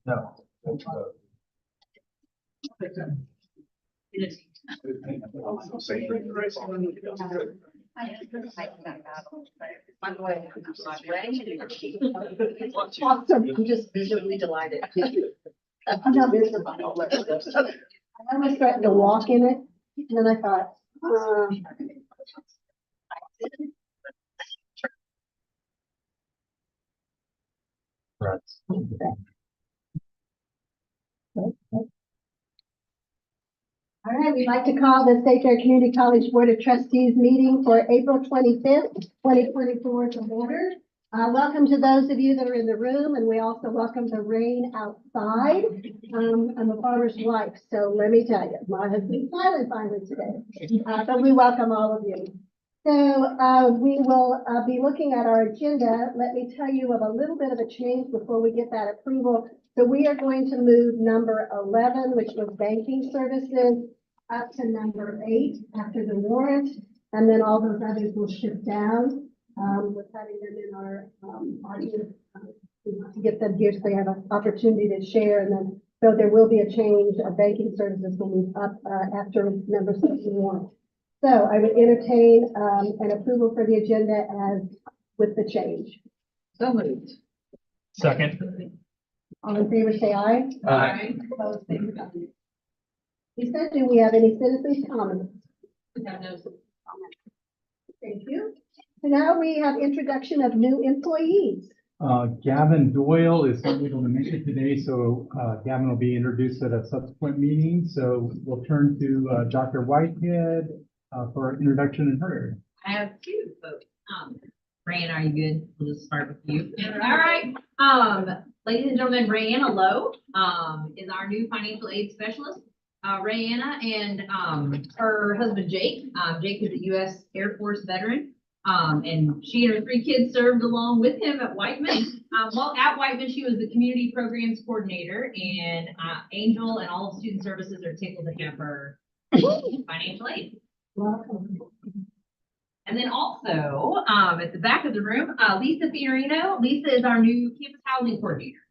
No. Awesome. I'm just visually delighted. I'm not miserable. I was threatened to walk in it, and then I thought, Right. all right, we'd like to call the St. Clair Community College Board of Trustees meeting for April 25th, 2024 to order. Welcome to those of you that are in the room, and we also welcome the rain outside. I'm a farmer's wife, so let me tell you, my husband's silent finally today, but we welcome all of you. So we will be looking at our agenda. Let me tell you of a little bit of a change before we get that approval. So we are going to move number 11, which was banking services, up to number 8 after the warrant, and then all those others will shift down. With having them in our audience, we want to get them here so they have an opportunity to share, and then so there will be a change of banking services will move up after number 61. So I would entertain an approval for the agenda as with the change. So moved. Second. All in favor, say aye. Aye. Opposed, same sign. Lisa, do we have any citizens' comments? Thank you. So now we have introduction of new employees. Gavin Doyle is unable to make it today, so Gavin will be introduced at a subsequent meeting. So we'll turn to Dr. Whitehead for introduction in her area. I have two folks. Brian, are you good? We'll just start with you. All right. Ladies and gentlemen, Rayanna Lowe is our new financial aid specialist. Rayanna and her husband Jake. Jake is a U.S. Air Force veteran. And she and her 3 kids served along with him at Whiteman. While at Whiteman, she was the community programs coordinator, and Angel and all of student services are tickled to have her financial aid. Welcome. And then also, at the back of the room, Lisa Fiorino. Lisa is our new campus housing coordinator.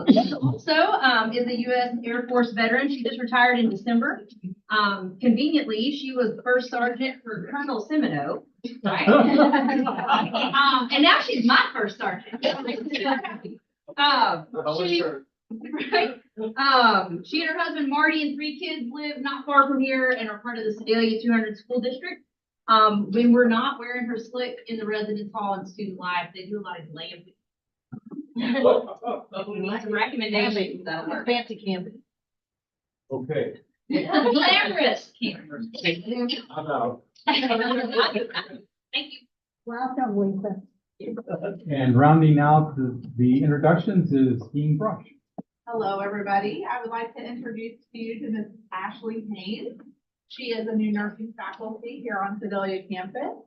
Lisa also is a U.S. Air Force veteran. She just retired in December. Conveniently, she was first sergeant for Colonel Semino, right? And now she's my first sergeant. Right? She and her husband Marty and 3 kids live not far from here and are part of the Sedalia 200 school district. When we're not wearing her slick in the residence hall and student life, they do a lot of glamping. Some recommendations though. Fancy camping. Okay. Glamorous campers. I'm out. Thank you. Welcome, Lisa. And rounding out the introductions is Dean Brush. Hello, everybody. I would like to introduce to you to Ms. Ashley Haynes. She is a new nursing faculty here on Sedalia campus,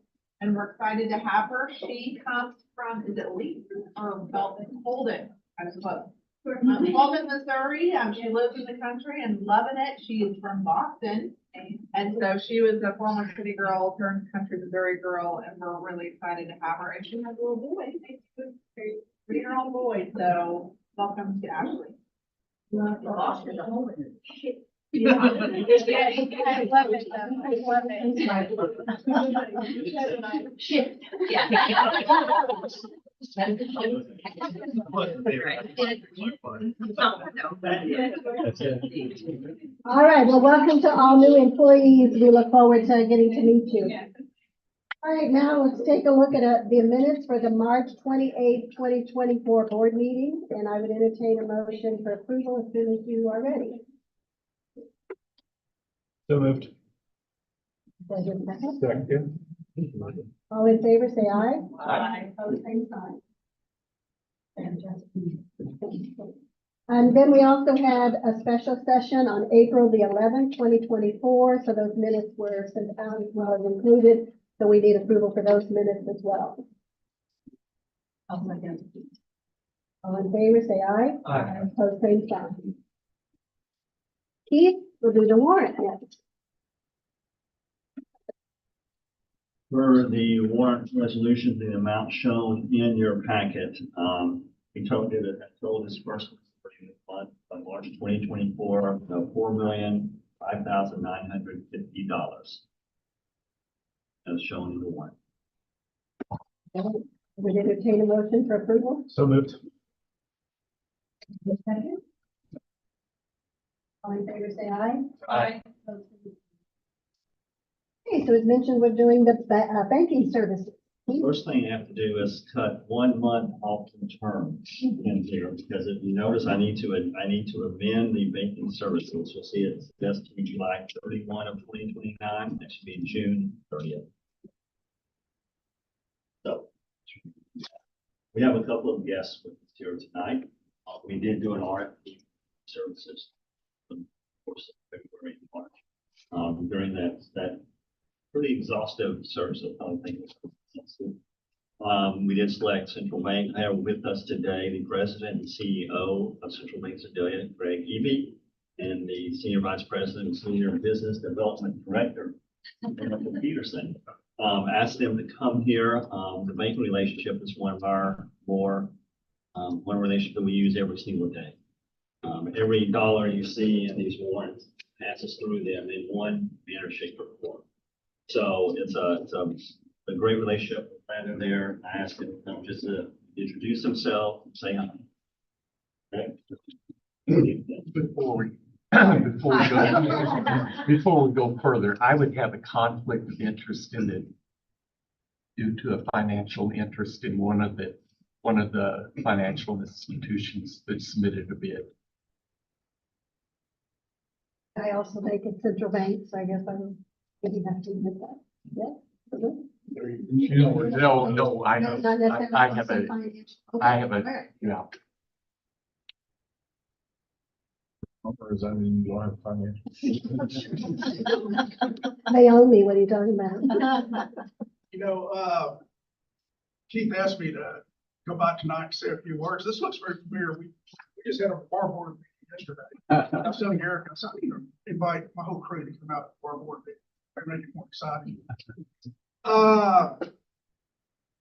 and we're excited to have her. She comes from, is it Lee or Belton? Holden, I was close. Holden, Missouri. She lives in the country and loving it. She is from Boston, and so she was a former city girl turned country Missouri girl, and we're really excited to have her. And she has a little boy, a 3-year-old boy. So welcome to Ashley. Yeah. I love it though. I love it. Shift. Yeah. All right, well, welcome to all new employees. We look forward to getting to meet you. All right, now let's take a look at the minutes for the March 28th, 2024 board meeting, and I would entertain a motion for approval as soon as you are ready. So moved. Does your second? Second. All in favor, say aye. Aye. Opposed, same sign. And then we also had a special session on April the 11th, 2024. So those minutes were sent out as well as included. So we need approval for those minutes as well. All in favor, say aye. Aye. Opposed, same sign. Keith, we'll do the warrant next. For the warrant resolution, the amount shown in your packet, we told you that total disbursement for the March 2024 of $4,005,950. As shown in the warrant. Would entertain a motion for approval? So moved. Second. All in favor, say aye. Aye. Okay, so as mentioned, we're doing the banking services. First thing you have to do is cut 1 month off the term in here, because if you notice, I need to amend the banking services. You'll see it's just to be July 31 of 2029. That should be June 30th. So we have a couple of guests with us here tonight. We did do an RFP services in the course of February and March. During that pretty exhaustive service, I think it was exhaustive. We did select Central Bank. I have with us today the president and CEO of Central Bank Sedalia, Greg Eby, and the senior vice president and senior business development director, Michael Peterson. Asked them to come here. The banking relationship is one of our one relationship that we use every single day. Every dollar you see in these warrants passes through them in one manner, shape, or form. So it's a great relationship. Glad they're there. I asked them to come just to introduce themselves, say hi. Okay. Before we go further, I would have a conflict of interest in it due to a financial interest in one of the financial institutions that submitted a bid. I also make it Central Bank, so I guess I'm, maybe have to admit that. Yeah. No, I have, Not necessarily I have also a, financial. I have a, Okay, all right. yeah. Or is that mean you are financial? They owe me, what are you talking about? Keith asked me to go by tonight and say a few words. This looks very familiar. We just had a bar board meeting yesterday. I was telling Eric, I said, you know, invite my whole crew to come out to the bar board meeting. I make it more exciting.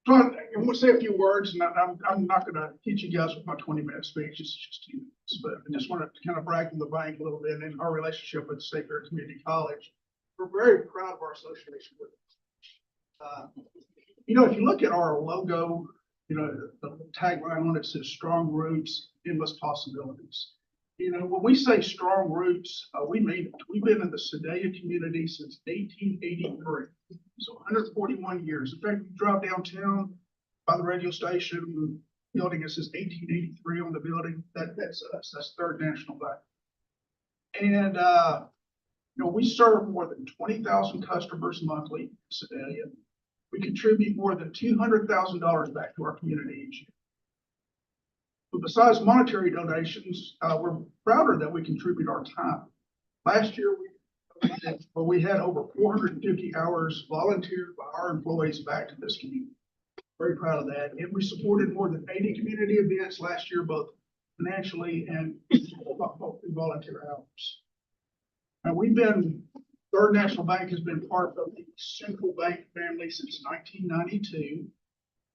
So I'm going to say a few words, and I'm not going to teach you guys with my 20-minute speech. It's just 2 minutes, but I just want to kind of brag on the bank a little bit and our relationship with State Fair Community College. We're very proud of our association with it. If you look at our logo, the tagline on it says strong roots, endless possibilities. When we say strong roots, we mean it. We've been in the Sedalia community since 1883, so 141 years. In fact, you drive downtown by the radio station building, it says 1883 on the building. That's us. That's Third National Bank. And, we serve more than 20,000 customers monthly in Sedalia. We contribute more than $200,000 back to our community each year. But besides monetary donations, we're prouder that we contribute our time. Last year, we had over 450 hours volunteered by our employees back to this community. Very proud of that. And we supported more than 80 community events last year, both financially and through volunteer hours. And Third National Bank has been part of the Central Bank family since 1992.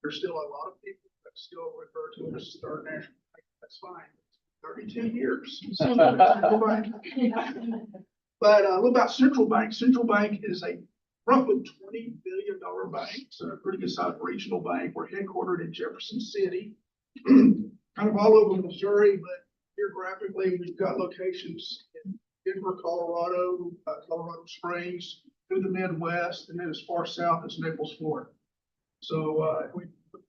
There's still a lot of people that still refer to it as Third National Bank. That's fine. 32 years. Central Bank. But a little about Central Bank. Central Bank is a roughly $20 billion bank. So a pretty good sized regional bank. We're headquartered in Jefferson City, kind of all over Missouri, but geographically, we've got locations in Denver, Colorado, Colorado Springs, through the Midwest, and then as far south as Naples, Florida. So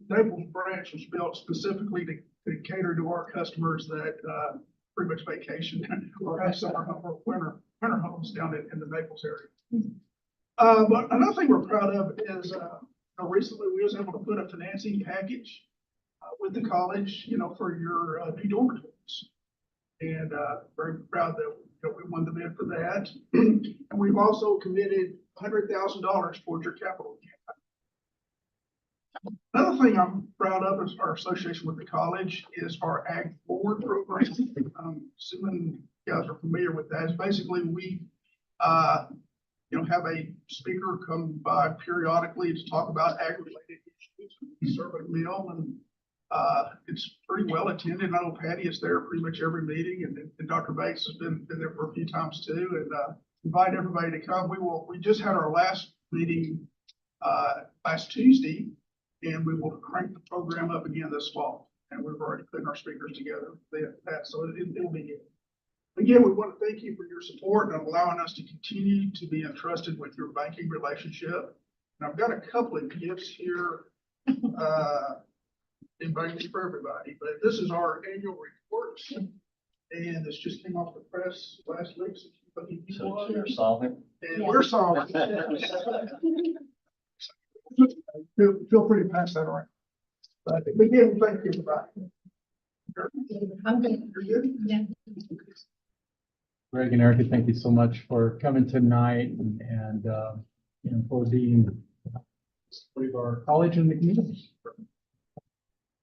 Naples branch was built specifically to cater to our customers that pretty much vacation or have summer or winter homes down in the Naples area. But another thing we're proud of is recently we was able to put a financing package with the college, for your new dormitories. And very proud that we won the bid for that. And we've also committed $100,000 towards your capital campaign. Another thing I'm proud of is our association with the college is our Ag Forward program. Assuming you guys are familiar with that. It's basically we have a speaker come by periodically to talk about ag-related issues. We serve a meal and It's pretty well attended. I know Patty is there pretty much every meeting, and Dr. Bates has been there for a few times too, and invite everybody to come. We just had our last meeting last Tuesday, and we will crank the program up again this fall. And we've already put our speakers together for that, so it'll be good. Again, we want to thank you for your support and allowing us to continue to be entrusted with your banking relationship. And I've got a couple of gifts here in banking for everybody, but this is our annual report. And this just came off the press last week. So you're solving. And we're solving. Feel free to pass that around. But again, thank you, everybody. I'm good. You're good? Yeah. Greg and Erica, thank you so much for coming tonight and for being part of our college and the community.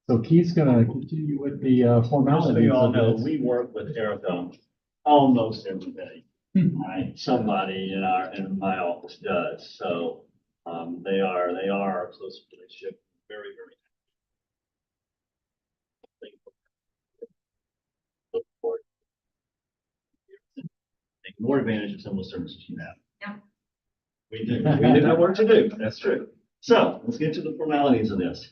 So Keith's gonna continue with the Just so formalities. you all of know, this. we work with Erica almost every day. Right? Somebody in my office does. So they are a close relationship. Very, very. Look forward. Take more advantage of some of the services you have. Yeah. We do have work to do. That's true. So let's get to the formalities of this.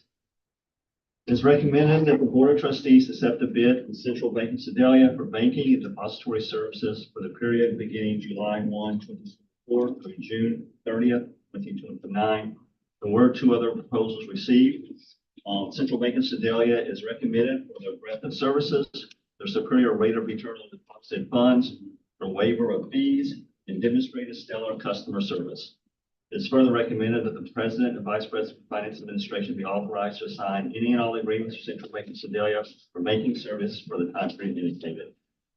It's recommended that the Board of Trustees accept a bid from Central Bank of Sedalia for banking and depository services for the period beginning July 1, 2024 through June 30th, 2029. There were two other proposals received. Central Bank of Sedalia is recommended for their breadth of services, their superior rate of return on deposited funds, for waiver of fees, and demonstrated stellar customer service. It's further recommended that the President and Vice President of Finance Administration be authorized to sign any and all agreements with Central Bank of Sedalia for banking service for the time period indicated.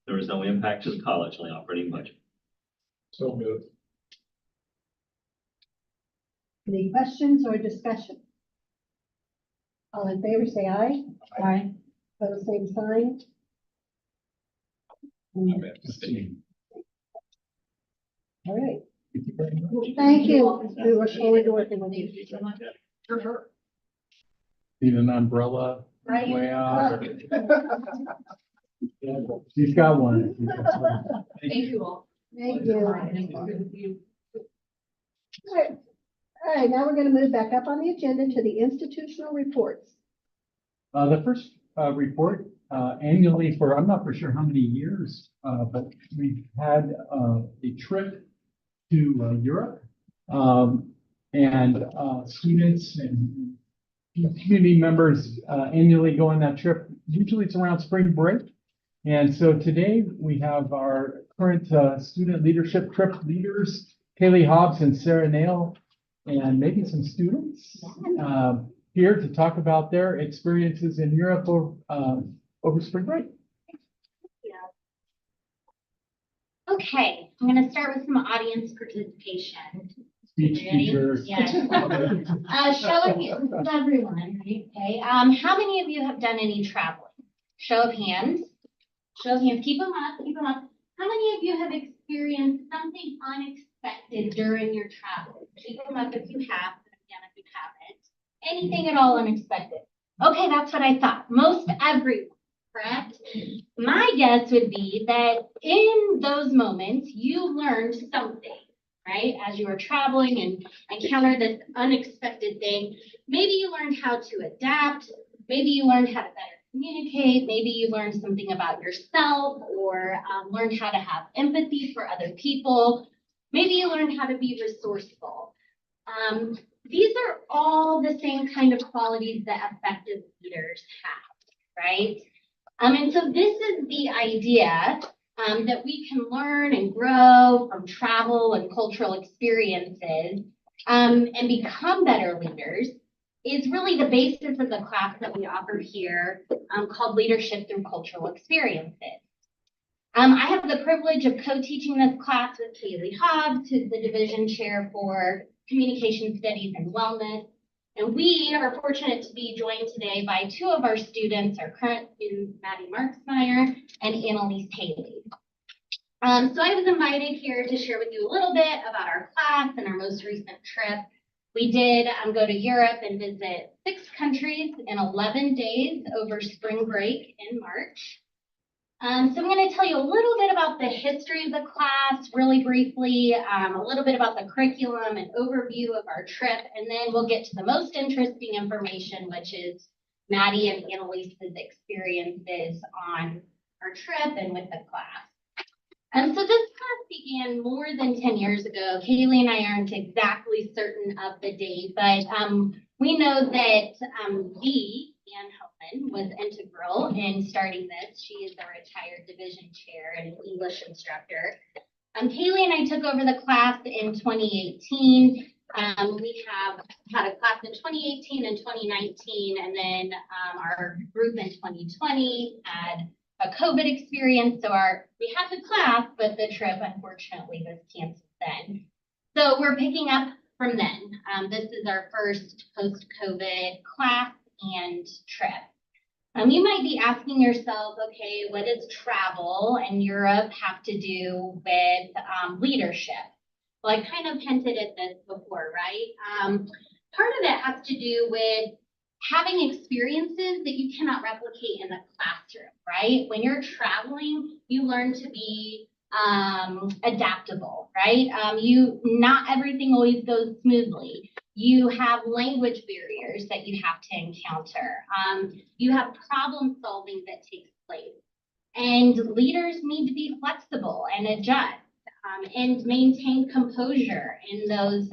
There is no impact to the college on the operating budget. So moved. Any questions or discussion? All in favor, say aye. Aye. Pose same sign. All right. Thank you. We look forward to working with you. Need an umbrella Right. way out. She's got one. Thank you all. Thank you. All right, now we're going to move back up on the agenda to the institutional reports. The first report annually for, I'm not for sure how many years, but we've had a trip to Europe. And students and community members annually go on that trip. Usually it's around spring break. And so today we have our current student leadership trip leaders, Kaylee Hobbs and Sarah Nail, and maybe some students here to talk about their experiences in Europe over spring break. Okay, I'm going to start with some audience participation. Speech Ready? teachers. Yes. Show of hands, everyone, right? Okay. How many of you have done any traveling? Show of hands. Show of hands. Keep them up. Keep them up. How many of you have experienced something unexpected during your travel? Keep them up if you have. But again, if you haven't, anything at all unexpected. Okay, that's what I thought. Most everyone. Correct? My guess would be that in those moments, you learned something, right? As you were traveling and encountered this unexpected thing, maybe you learned how to adapt, maybe you learned how to better communicate, maybe you learned something about yourself or learned how to have empathy for other people, maybe you learned how to be resourceful. These are all the same kind of qualities that effective leaders have, right? And so this is the idea that we can learn and grow from travel and cultural experiences and become better leaders is really the basis of the class that we offer here called Leadership Through Cultural Experiences. I have the privilege of co-teaching this class with Kaylee Hobbs, who's the division chair for Communication Studies and Wellness. And we are fortunate to be joined today by two of our students, our current students, Maddie Marksmeyer and Annalise Haley. So I was invited here to share with you a little bit about our class and our most recent trip. We did go to Europe and visit 6 countries in 11 days over spring break in March. So I'm going to tell you a little bit about the history of the class, really briefly, a little bit about the curriculum, an overview of our trip, and then we'll get to the most interesting information, which is Maddie and Annalise's experiences on our trip and with the class. So this class began more than 10 years ago. Kaylee and I aren't exactly certain of the date, but we know that Ann Hellman was integral in starting this. She is a retired division chair and English instructor. Kaylee and I took over the class in 2018. We have had a class in 2018 and 2019, and then our group in 2020 had a COVID experience. So we had the class, but the trip unfortunately was canceled then. So we're picking up from then. This is our first post-COVID class and trip. You might be asking yourself, okay, what does travel in Europe have to do with leadership? Well, I kind of hinted at this before, right? Part of it has to do with having experiences that you cannot replicate in the classroom, right? When you're traveling, you learn to be adaptable, right? Not everything always goes smoothly. You have language barriers that you have to encounter. You have problem solving that takes place. And leaders need to be flexible and adjust and maintain composure in those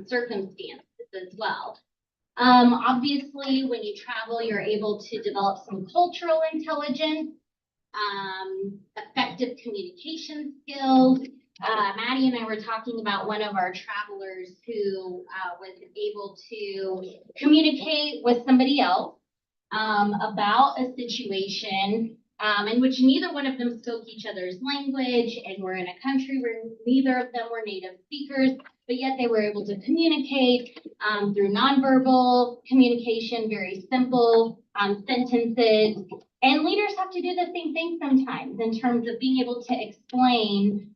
circumstances as well. Obviously, when you travel, you're able to develop some cultural intelligence, effective communication skills. Maddie and I were talking about one of our travelers who was able to communicate with somebody else about a situation in which neither one of them spoke each other's language, and we're in a country where neither of them were native speakers, but yet they were able to communicate through nonverbal communication, very simple sentences. And leaders have to do the same thing sometimes in terms of being able to explain,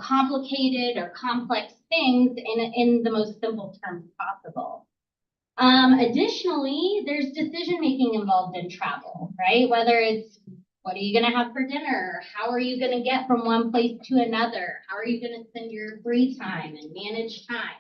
complicated or complex things in the most simple terms possible. Additionally, there's decision-making involved in travel, right? Whether it's what are you going to have for dinner? How are you going to get from one place to another? How are you going to spend your free time and manage time?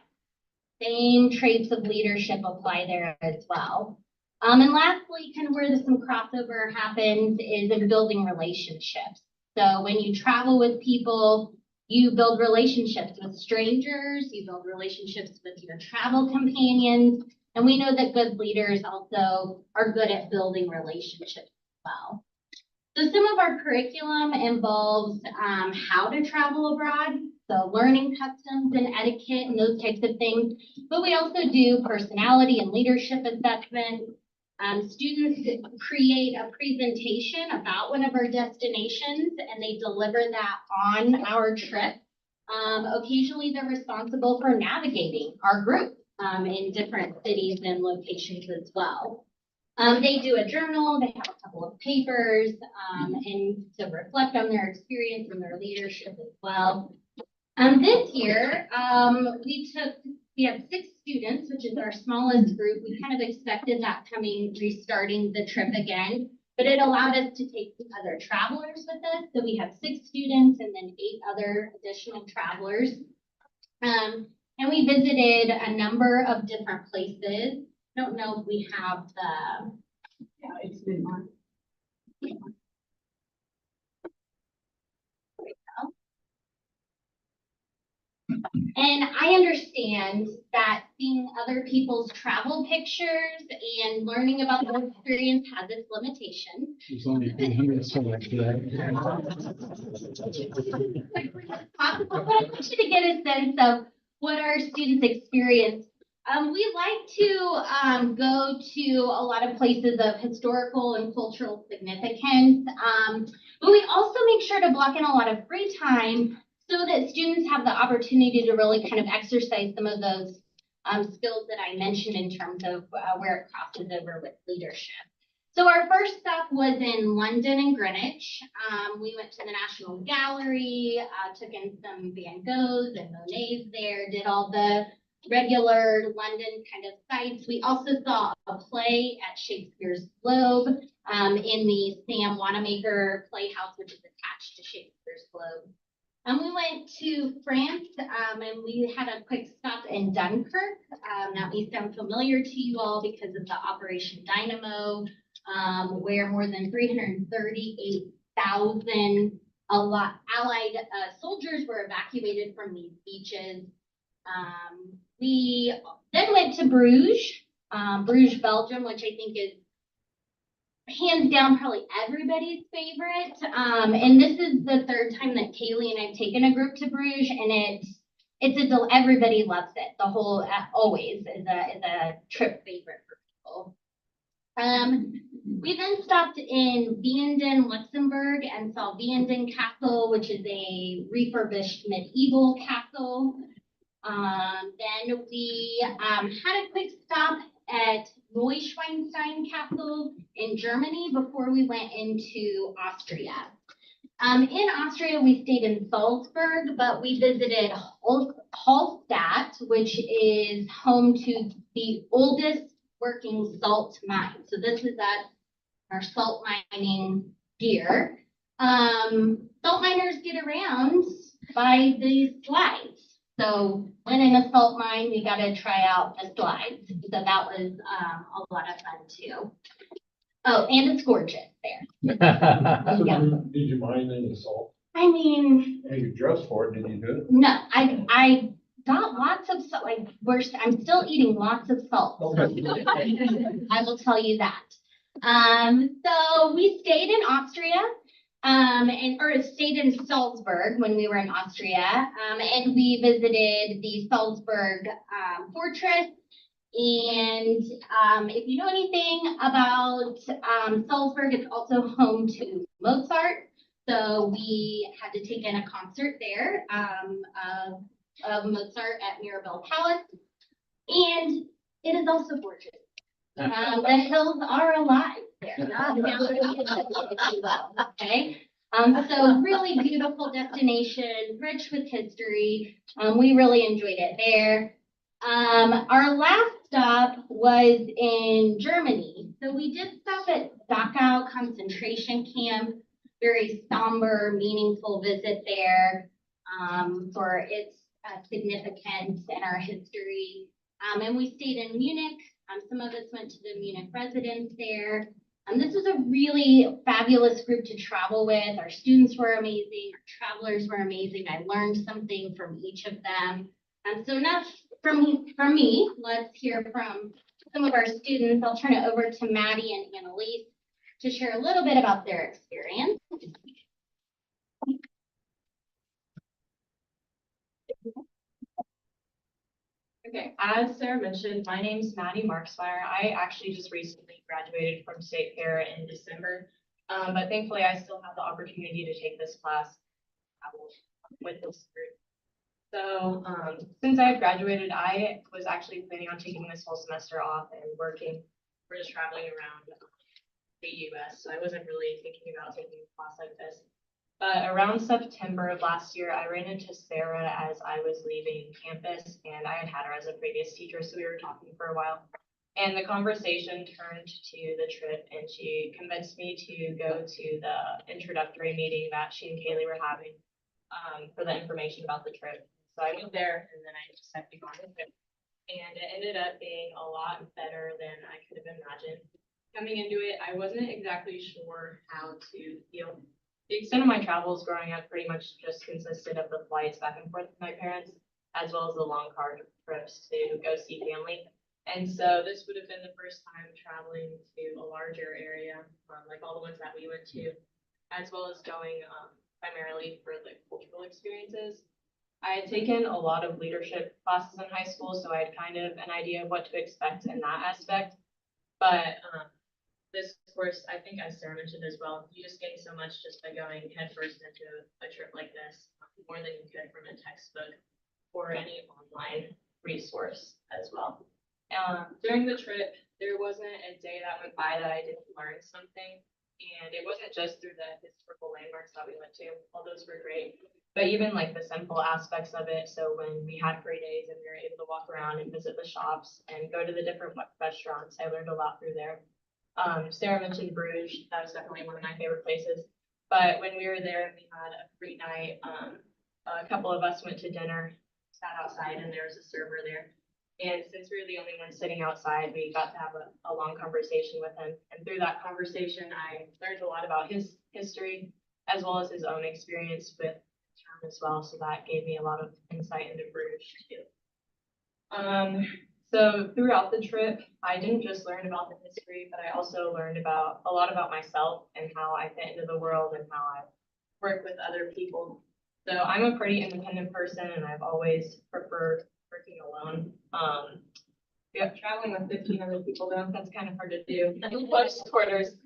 Same traits of leadership apply there as well. And lastly, kind of where some crossover happens is in building relationships. So when you travel with people, you build relationships with strangers, you build relationships with your travel companions, and we know that good leaders also are good at building relationships as well. So some of our curriculum involves how to travel abroad, so learning customs and etiquette and those types of things, but we also do personality and leadership assessment. Students create a presentation about one of our destinations and they deliver that on our trip. Occasionally they're responsible for navigating our group in different cities and locations as well. They do a journal, they have a couple of papers, and to reflect on their experience and their leadership as well. This year, we have 6 students, which is our smallest group. We kind of expected that restarting the trip again, but it allowed us to take other travelers with us. So we have 6 students and then 8 other additional travelers. And we visited a number of different places. Don't know if we have it's been on. And I understand that seeing other people's travel pictures and learning about their experience has its limitations. There's only 300 somewhere today. Possible, but I want you to get a sense of what our students experience. We like to go to a lot of places of historical and cultural significance, but we also make sure to block in a lot of free time so that students have the opportunity to really kind of exercise some of those skills that I mentioned in terms of where it crosses over with leadership. So our first stop was in London and Greenwich. We went to the National Gallery, took in some Van Goghs and Monets there, did all the regular London kind of sites. We also saw a play at Shakespeare's Globe in the Sam Wanamaker Playhouse, which is attached to Shakespeare's Globe. We went to France and we had a quick stop in Dunkirk. That may sound familiar to you all because of the Operation Dynamo, where more than 338,000 Allied soldiers were evacuated from these beaches. We then went to Bruges, Belgium, which I think is hands down probably everybody's favorite. And this is the third time that Kaylee and I've taken a group to Bruges, and everybody loves it. The whole always is a trip favorite for people. We then stopped in Vianden, Luxembourg, and saw Vianden Castle, which is a refurbished medieval castle. Then we had a quick stop at Neuschwanstein Castle in Germany before we went into Austria. In Austria, we stayed in Salzburg, but we visited Hallstatt, which is home to the oldest working salt mine. So this is our salt mining gear. Salt miners get around by these slides. So when in a salt mine, we got to try out the slides. So that was a lot of fun too. Oh, and it's gorgeous there. So Yeah. did you mine any salt? I mean, And you dressed for it, did you do it? no, I got lots of salt. I'm still eating lots of salt. I will tell you that. So we stayed in Austria. Or stayed in Salzburg when we were in Austria, and we visited the Salzburg fortress. And if you know anything about Salzburg, it's also home to Mozart. So we had to take in a concert there of Mozart at Mirabelle Palace, and it is also gorgeous. The hills are alive there. Okay. So really beautiful destination, rich with history. We really enjoyed it there. Our last stop was in Germany. So we did stop at Dachau concentration camp. Very somber, meaningful visit there for its significance in our history. And we stayed in Munich. Some of us went to the Munich residence there. This was a really fabulous group to travel with. Our students were amazing. Our travelers were amazing. I learned something from each of them. So enough from me. Let's hear from some of our students. I'll turn it over to Maddie and Annalise to share a little bit about their experience. Okay, as Sarah mentioned, my name's Maddie Marksmeyer. I actually just recently graduated from State Fair in December, but thankfully I still have the opportunity to take this class with this group. So since I had graduated, I was actually planning on taking this whole semester off and working. We're just traveling around the US, so I wasn't really thinking about taking a class like this. But around September of last year, I ran into Sarah as I was leaving campus, and I had her as a previous teacher, so we were talking for a while. And the conversation turned to the trip, and she convinced me to go to the introductory meeting that she and Kaylee were having for the information about the trip. So I went there, and then I decided to go on the trip. And it ended up being a lot better than I could have imagined. Coming into it, I wasn't exactly sure how to feel. The extent of my travels growing up pretty much just consisted of the flights back and forth with my parents, as well as the long car trips to go see family. And so this would have been the first time traveling to a larger area, like all the ones that we went to, as well as going primarily for the cultural experiences. I had taken a lot of leadership classes in high school, so I had kind of an idea of what to expect in that aspect. But this course, I think as Sarah mentioned as well, you just gain so much just by going headfirst into a trip like this, more than you could from a textbook or any online resource as well. During the trip, there wasn't a day that went by that I didn't learn something. And it wasn't just through the historical landmarks that we went to, all those were great, but even like the simple aspects of it. So when we had free days and we were able to walk around and visit the shops and go to the different restaurants, I learned a lot through there. Sarah mentioned Bruges, that was definitely one of my favorite places. But when we were there, we had a free night. A couple of us went to dinner, sat outside, and there was a server there. And since we were the only ones sitting outside, we got to have a long conversation with him. And through that conversation, I learned a lot about his history as well as his own experience with town as well. So that gave me a lot of insight into Bruges too. So throughout the trip, I didn't just learn about the history, but I also learned a lot about myself and how I fit into the world and how I work with other people. So I'm a pretty independent person and I've always preferred working alone. Traveling with 15 other people though, that's kind of hard to do in close quarters.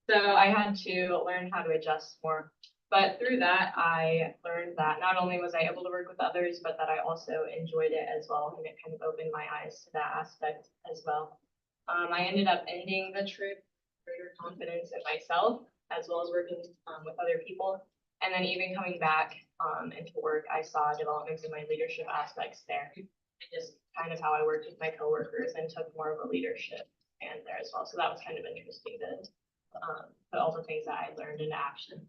So I had to learn how to adjust more. But through that, I learned that not only was I able to work with others, but that I also enjoyed it as well. And it kind of opened my eyes to that aspect as well. I ended up ending the trip with greater confidence in myself, as well as working with other people. And then even coming back into work, I saw developments in my leadership aspects there. And just kind of how I worked with my coworkers and took more of a leadership and there as well. So that was kind of interesting to put all the things that I learned into action.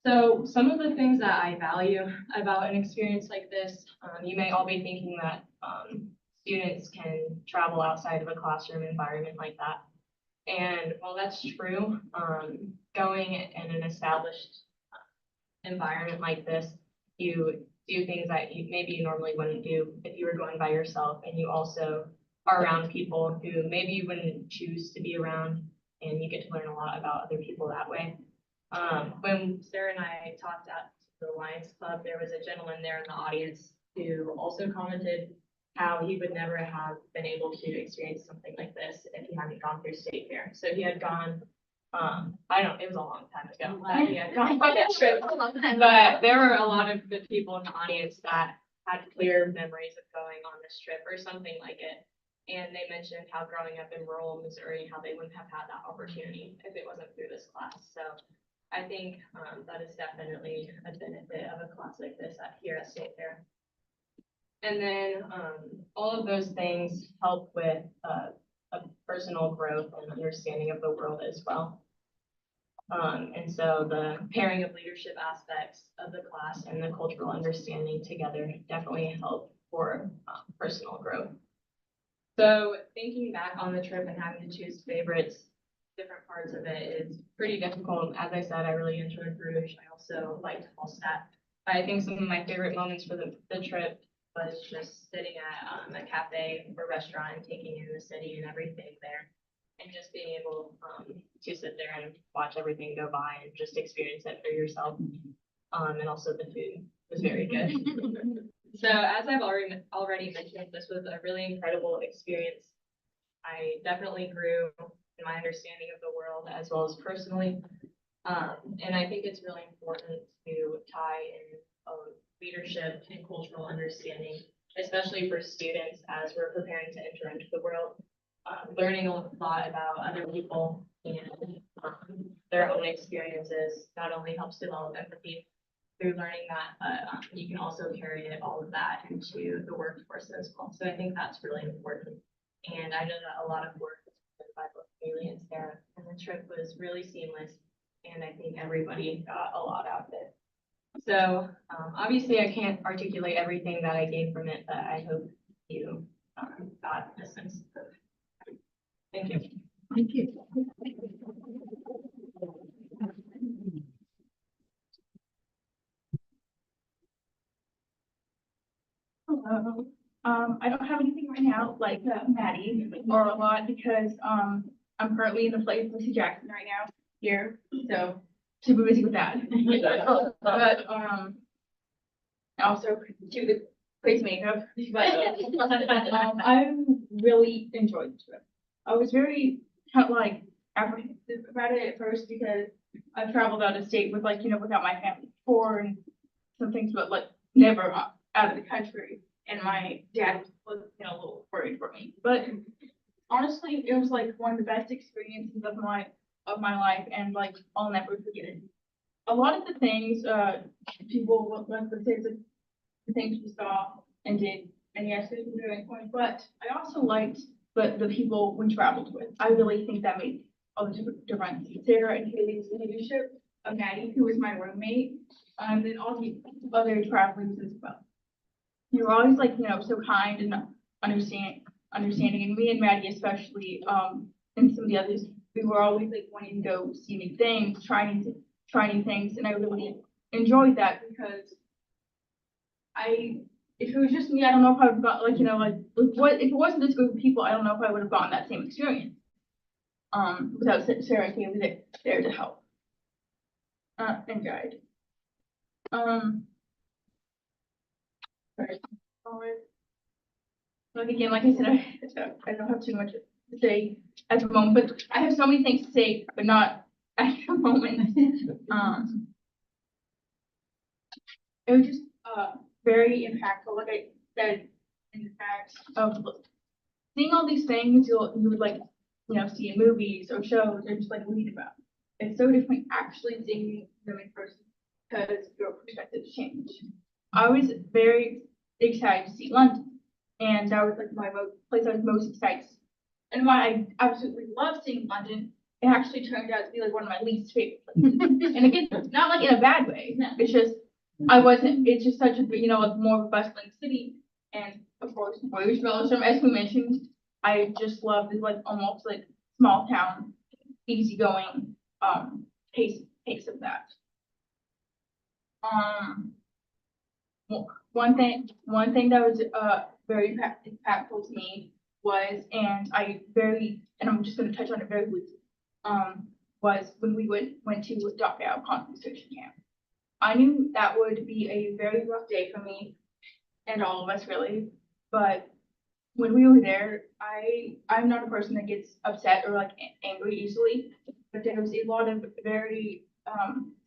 So some of the things that I value about an experience like this, you may all be thinking that students can travel outside of a classroom environment like that. And while that's true, going in an established environment like this, you do things that maybe you normally wouldn't do if you were going by yourself, and you also are around people who maybe you wouldn't choose to be around, and you get to learn a lot about other people that way. When Sarah and I talked at the Lions Club, there was a gentleman there in the audience who also commented how he would never have been able to experience something like this if he hadn't gone through State Fair. So he had gone, I don't know, it was a long time ago that he had gone on that trip, but there were a lot of good people in the audience that had clear memories of going on this trip or something like it. And they mentioned how growing up in rural Missouri, how they wouldn't have had that opportunity if it wasn't through this class. So I think that is definitely a benefit of a class like this here at State Fair. And then all of those things help with a personal growth and understanding of the world as well. And so the pairing of leadership aspects of the class and the cultural understanding together definitely help for personal growth. So thinking back on the trip and having to choose favorites, different parts of it is pretty difficult. As I said, I really enjoyed Bruges. I also liked Hallstatt. I think some of my favorite moments for the trip was just sitting at a cafe or restaurant and taking in the city and everything there. And just being able to sit there and watch everything go by and just experience it for yourself. And also the food was very good. So as I've already mentioned, this was a really incredible experience. I definitely grew in my understanding of the world as well as personally. And I think it's really important to tie in leadership and cultural understanding, especially for students as we're preparing to enter into the world. Learning a lot about other people and their own experiences not only helps develop empathy through learning that, but you can also carry all of that into the workforce as well. So I think that's really important. And I know that a lot of work was done by both Haley and Sarah, and the trip was really seamless. And I think everybody got a lot out of it. So obviously I can't articulate everything that I gained from it, but I hope you got a sense of it. Thank you. Thank you. Hello. I don't have anything right now like Maddie or a lot because I'm currently in the place of Lucy Jackson right now here, so super busy with that. But also do the face makeup. But I'm really enjoyed the trip. I was very kind of like apprehensive about it at first because I've traveled out of state with without my family before and some things, but like never out of the country. And my dad was a little worried for me. But honestly, it was like one of the best experiences of of my life and like I'll never forget it. A lot of the things, people would like to say, like, the things we saw and did, and yes, it was very important, but I also liked the people we traveled with. I really think that made all the difference. Sarah and Haley's leadership, of Maddie, who was my roommate, and then all the other travelers as well. You were always like, so kind and understanding, and me and Maddie especially, and some of the others, we were always like wanting to go see new things, try new things, and I really enjoyed that because if it was just me, I don't know if I would have got, if it wasn't this group of people, I don't know if I would have gotten that same experience. Without Sarah and Kaylee there to help. And guide. Like again, like I said, I don't have too much to say at the moment, but I have so many things to say, but not at the moment. It was just very impactful, like I said, in the fact of seeing all these things you would like, see in movies or shows or just like read about. It's so different actually seeing them in person because your perspectives change. I was very excited to see London, and that was like my place I was most excited. And why I absolutely love seeing London, it actually turned out to be like one of my least favorite places. And again, not like in a bad way. No. It's just it's just such a like more of a bustling city, and of course, British Belgium, as we mentioned, I just love this like almost like small town, easygoing pace of that. One thing that was very impactful to me was, and I'm just going to touch on it very briefly, was when we went to Dachau concentration camp. I knew that would be a very rough day for me and all of us really, but when we were there, I'm not a person that gets upset or like angry easily, but there was a lot of very,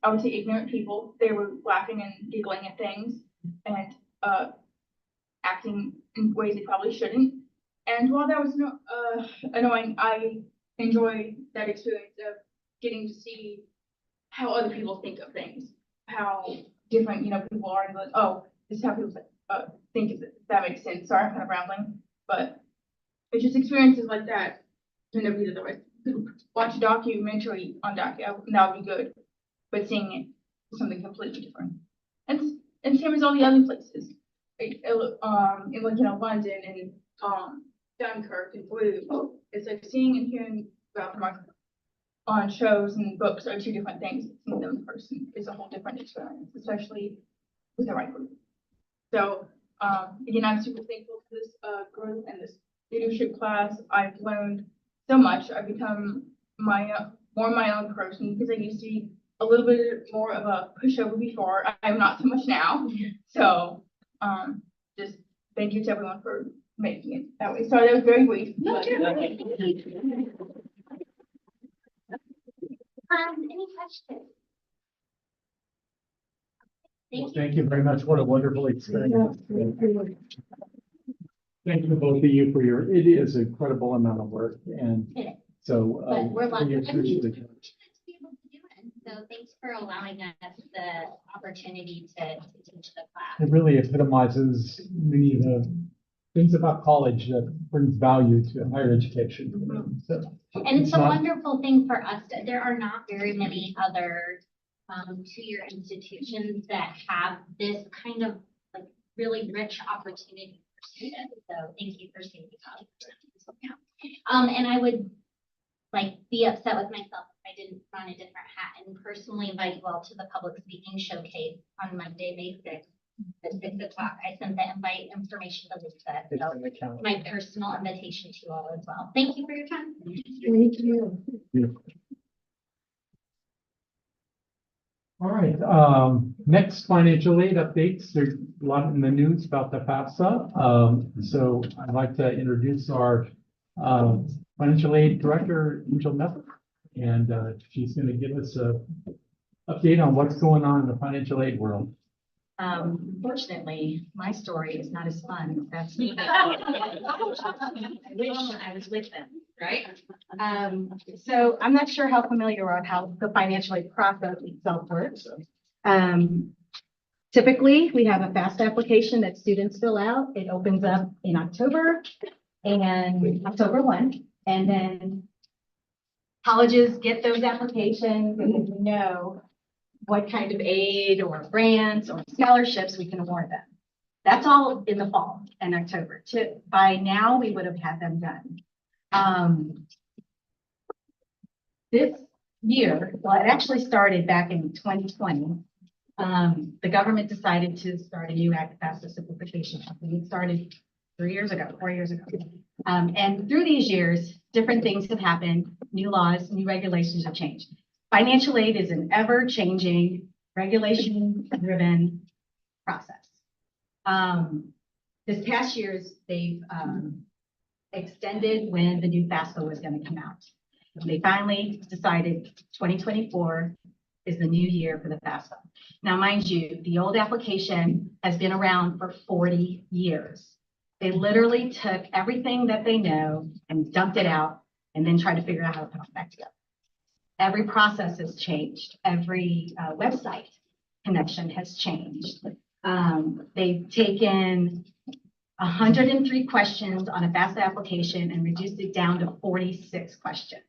I would say ignorant people. They were laughing and giggling at things and acting in ways they probably shouldn't. And while that was annoying, I enjoyed that experience of getting to see how other people think of things, how different, people are, and like, oh, this is how people think of it. If that makes sense. Sorry, I'm kind of rambling, but it's just experiences like that. Whenever you otherwise watch a documentary on Dachau, and that would be good, but seeing it is something completely different. And same as all the other places, in like London and Dunkirk and Blue. It's like seeing and hearing about them on shows and books are two different things. Seeing them in person is a whole different experience, especially with the right group. So again, I'm super thankful for this group and this leadership class. I've learned so much. I've become more my own person because I used to be a little bit more of a pushover before. I'm not so much now. So just thank you to everyone for making it that way. Sorry, that was very brief. Any questions? Well, thank you very much. What a wonderful experience. Thank you both of you for it is an incredible amount of work, and so But we're lucky. we appreciate it. To be able to do it. So thanks for allowing us the opportunity to teach the class. It really epitomizes many of the things about college that brings value to higher education. So, And it's a not- wonderful thing for us. There are not very many other two-year institutions that have this kind of like really rich opportunity for students. So thank you for seeing and I would like be upset with myself if I didn't run a different hat and personally invite you all to the public speaking showcase on Monday, May 6th at 6 o'clock. I sent the invite information to Lisa. It's So in the calendar. my personal invitation to you all as well. Thank you for your time. Thank you. All right, next financial aid updates. There's a lot in the news about the FAFSA. So I'd like to introduce our financial aid director, Angel Mepper. And she's going to give us a update on what's going on in the financial aid world. Fortunately, my story is not as fun. That's me. I wish I was with them, right? So I'm not sure how familiar you are with how the financial aid process itself works. Typically, we have a FAFSA application that students fill out. It opens up in October and October 1, and then colleges get those applications and we know what kind of aid or grants or scholarships we can award them. That's all in the fall and October. By now, we would have had them done. This year, well, it actually started back in 2020. The government decided to start a new FAFSA simplification. It started 4 years ago. And through these years, different things have happened. New laws, new regulations have changed. Financial aid is an ever-changing, regulation-driven process. This past year's, they've extended when the new FAFSA was going to come out. They finally decided 2024 is the new year for the FAFSA. Now, mind you, the old application has been around for 40 years. They literally took everything that they know and dumped it out and then tried to figure out how to put it back together. Every process has changed. Every website connection has changed. They've taken 103 questions on a FAFSA application and reduced it down to 46 questions.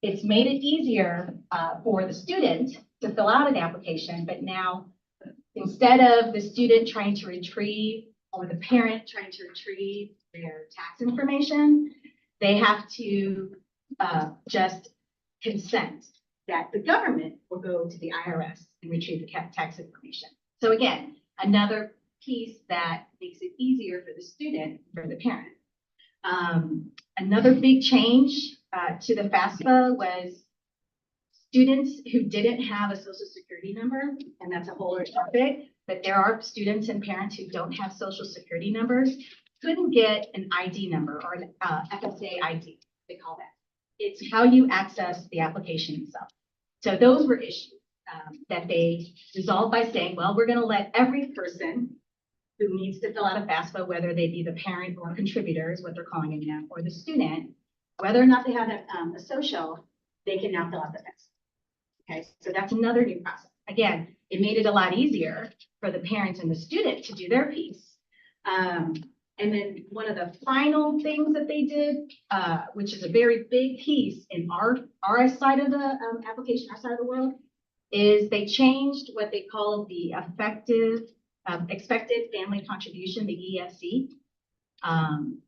It's made it easier for the student to fill out an application, but now instead of the student trying to retrieve or the parent trying to retrieve their tax information, they have to just consent that the government will go to the IRS and retrieve the tax information. So again, another piece that makes it easier for the student, for the parent. Another big change to the FAFSA was students who didn't have a social security number, and that's a whole other topic, but there are students and parents who don't have social security numbers, couldn't get an ID number or an FSA ID, they call that. It's how you access the application itself. So those were issues that they resolved by saying, well, we're going to let every person who needs to fill out a FAFSA, whether they be the parent or contributors, what they're calling it now, or the student, whether or not they have a social, they can now fill out the FAFSA. Okay, so that's another new process. Again, it made it a lot easier for the parents and the student to do their piece. And then one of the final things that they did, which is a very big piece in our side of the application, our side of the world, is they changed what they call the expected family contribution, the EFC,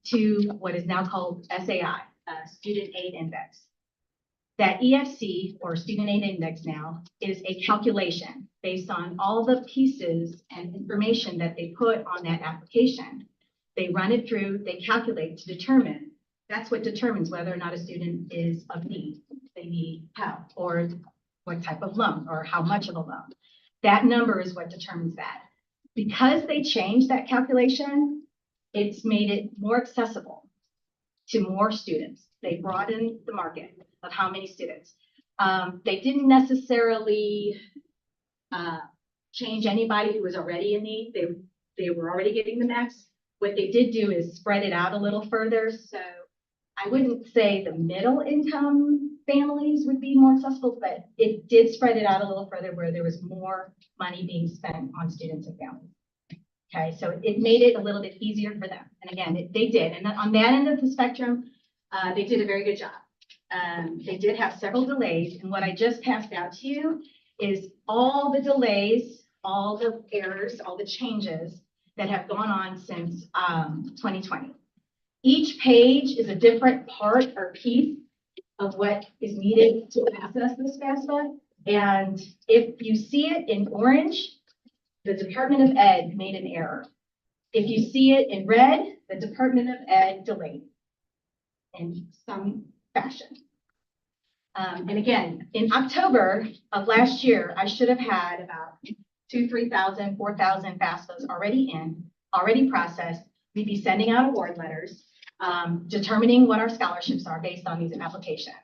to what is now called SAI, Student Aid Index. That EFC, or Student Aid Index now, is a calculation based on all the pieces and information that they put on that application. They run it through, they calculate to determine, that's what determines whether or not a student is of need, they need help, or what type of loan, or how much of a loan. That number is what determines that. Because they changed that calculation, it's made it more accessible to more students. They broadened the market of how many students. They didn't necessarily change anybody who was already in need. They were already getting the max. What they did do is spread it out a little further. So I wouldn't say the middle income families would be more accessible, but it did spread it out a little further where there was more money being spent on students and families. Okay, so it made it a little bit easier for them. And again, they did. And on that end of the spectrum, they did a very good job. They did have several delays. And what I just passed out to you is all the delays, all the errors, all the changes that have gone on since 2020. Each page is a different part or piece of what is needed to access this FAFSA. And if you see it in orange, the Department of Ed made an error. If you see it in red, the Department of Ed delayed in some fashion. And again, in October of last year, I should have had about 2,000, 3,000, 4,000 FAFSAs already processed. We'd be sending out award letters, determining what our scholarships are based on these applications.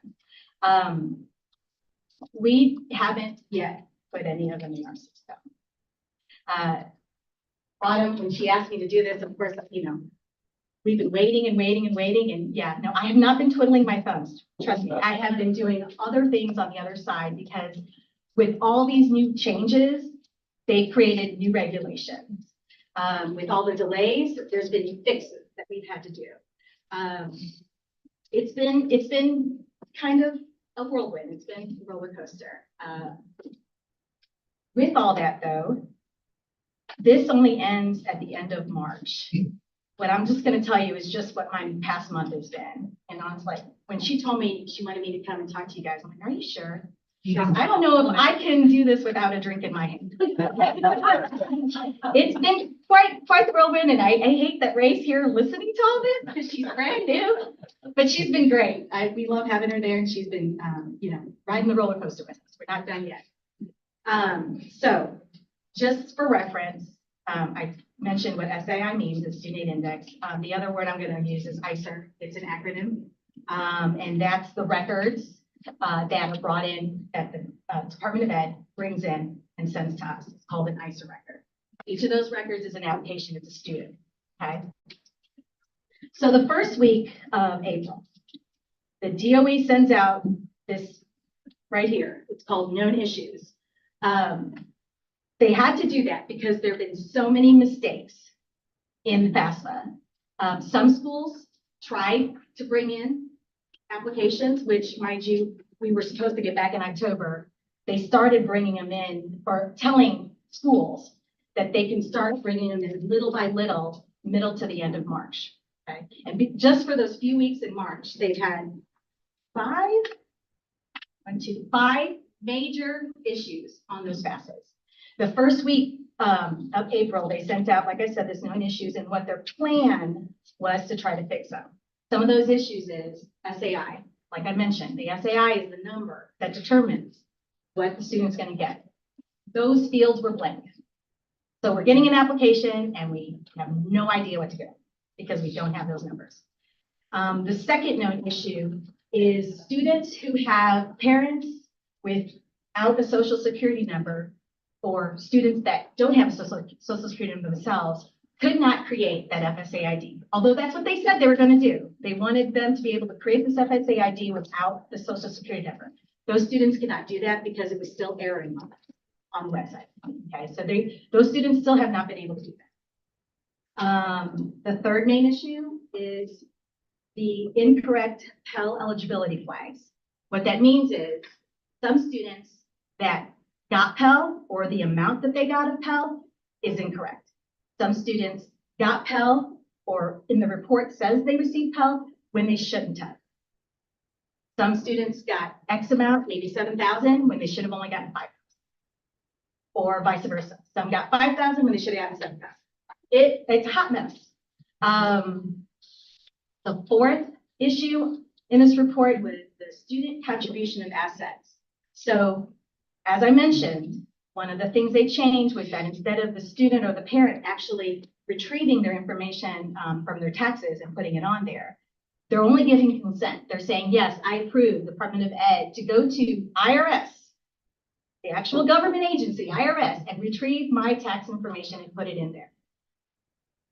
We haven't yet put any of them in our system. Autumn, when she asked me to do this, of course, we've been waiting and waiting and waiting, and yeah, no, I have not been twiddling my thumbs. Trust me, I have been doing other things on the other side, because with all these new changes, they've created new regulations. With all the delays, there's been new fixes that we've had to do. It's been kind of a whirlwind. It's been a roller coaster. With all that though, this only ends at the end of March. What I'm just gonna tell you is just what my past month has been. And I was like, when she told me she wanted me to come and talk to you guys, I'm like, are you sure? I don't know if I can do this without a drink in my hand. It's been quite the whirlwind, and I hate that Ray's here listening to all this because she's brand new, but she's been great. We love having her there, and she's been, riding the roller coaster with us. We're not done yet. So just for reference, I mentioned what SAI means, the Student Aid Index. The other word I'm going to use is ICER. It's an acronym, and that's the records that are brought in that the Department of Ed brings in and sends to us. It's called an ICER record. Each of those records is an application as a student, okay? So the first week of April, the DOE sends out this right here. It's called known issues. They had to do that because there have been so many mistakes in FAFSA. Some schools tried to bring in applications, which, mind you, we were supposed to get back in October. They started bringing them in, or telling schools that they can start bringing them in little by little, middle to the end of March. Okay, and just for those few weeks in March, they've had five major issues on those FAFSAs. The first week of April, they sent out, like I said, this known issues, and what their plan was to try to fix them. Some of those issues is SAI. Like I mentioned, the SAI is the number that determines what the student's going to get. Those fields were blank. So we're getting an application and we have no idea what to do because we don't have those numbers. The second known issue is students who have parents without a social security number, or students that don't have a social security number themselves, could not create that FSA ID. Although that's what they said they were going to do. They wanted them to be able to create this FSA ID without the social security number. Those students could not do that because it was still erroring on the website. Okay, so those students still have not been able to do that. The third main issue is the incorrect Pell eligibility flags. What that means is some students that got Pell, or the amount that they got of Pell, is incorrect. Some students got Pell, or in the report says they received Pell when they shouldn't have. Some students got X amount, maybe 7,000, when they should have only gotten 5,000. Or vice versa. Some got 5,000 when they should have gotten 7,000. It's a hot mess. The fourth issue in this report was the student contribution of assets. So, as I mentioned, one of the things they changed was that instead of the student or the parent actually retrieving their information from their taxes and putting it on there, they're only giving consent. They're saying, yes, I approve the Department of Ed to go to IRS, the actual government agency, IRS, and retrieve my tax information and put it in there.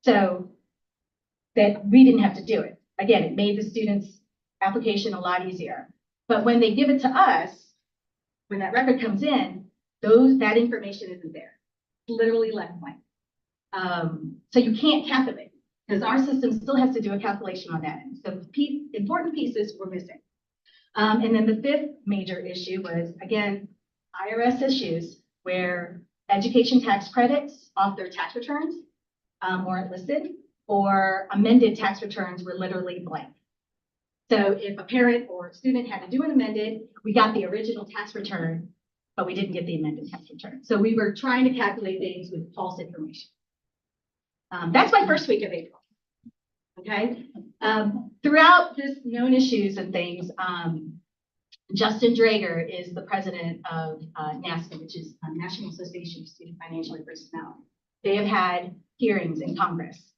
So that we didn't have to do it. Again, it made the student's application a lot easier. But when they give it to us, when that record comes in, that information isn't there. It's literally left blank. So you can't calculate because our system still has to do a calculation on that end. So important pieces were missing. And then the fifth major issue was, again, IRS issues where education tax credits off their tax returns weren't listed, or amended tax returns were literally blank. So if a parent or a student had to do an amended, we got the original tax return, but we didn't get the amended tax return. So we were trying to calculate things with false information. That's my first week of April. Okay. Throughout this known issues and things, Justin Drager is the president of NASFA, which is National Association of Student Financial Aid Personnel. They have had hearings in Congress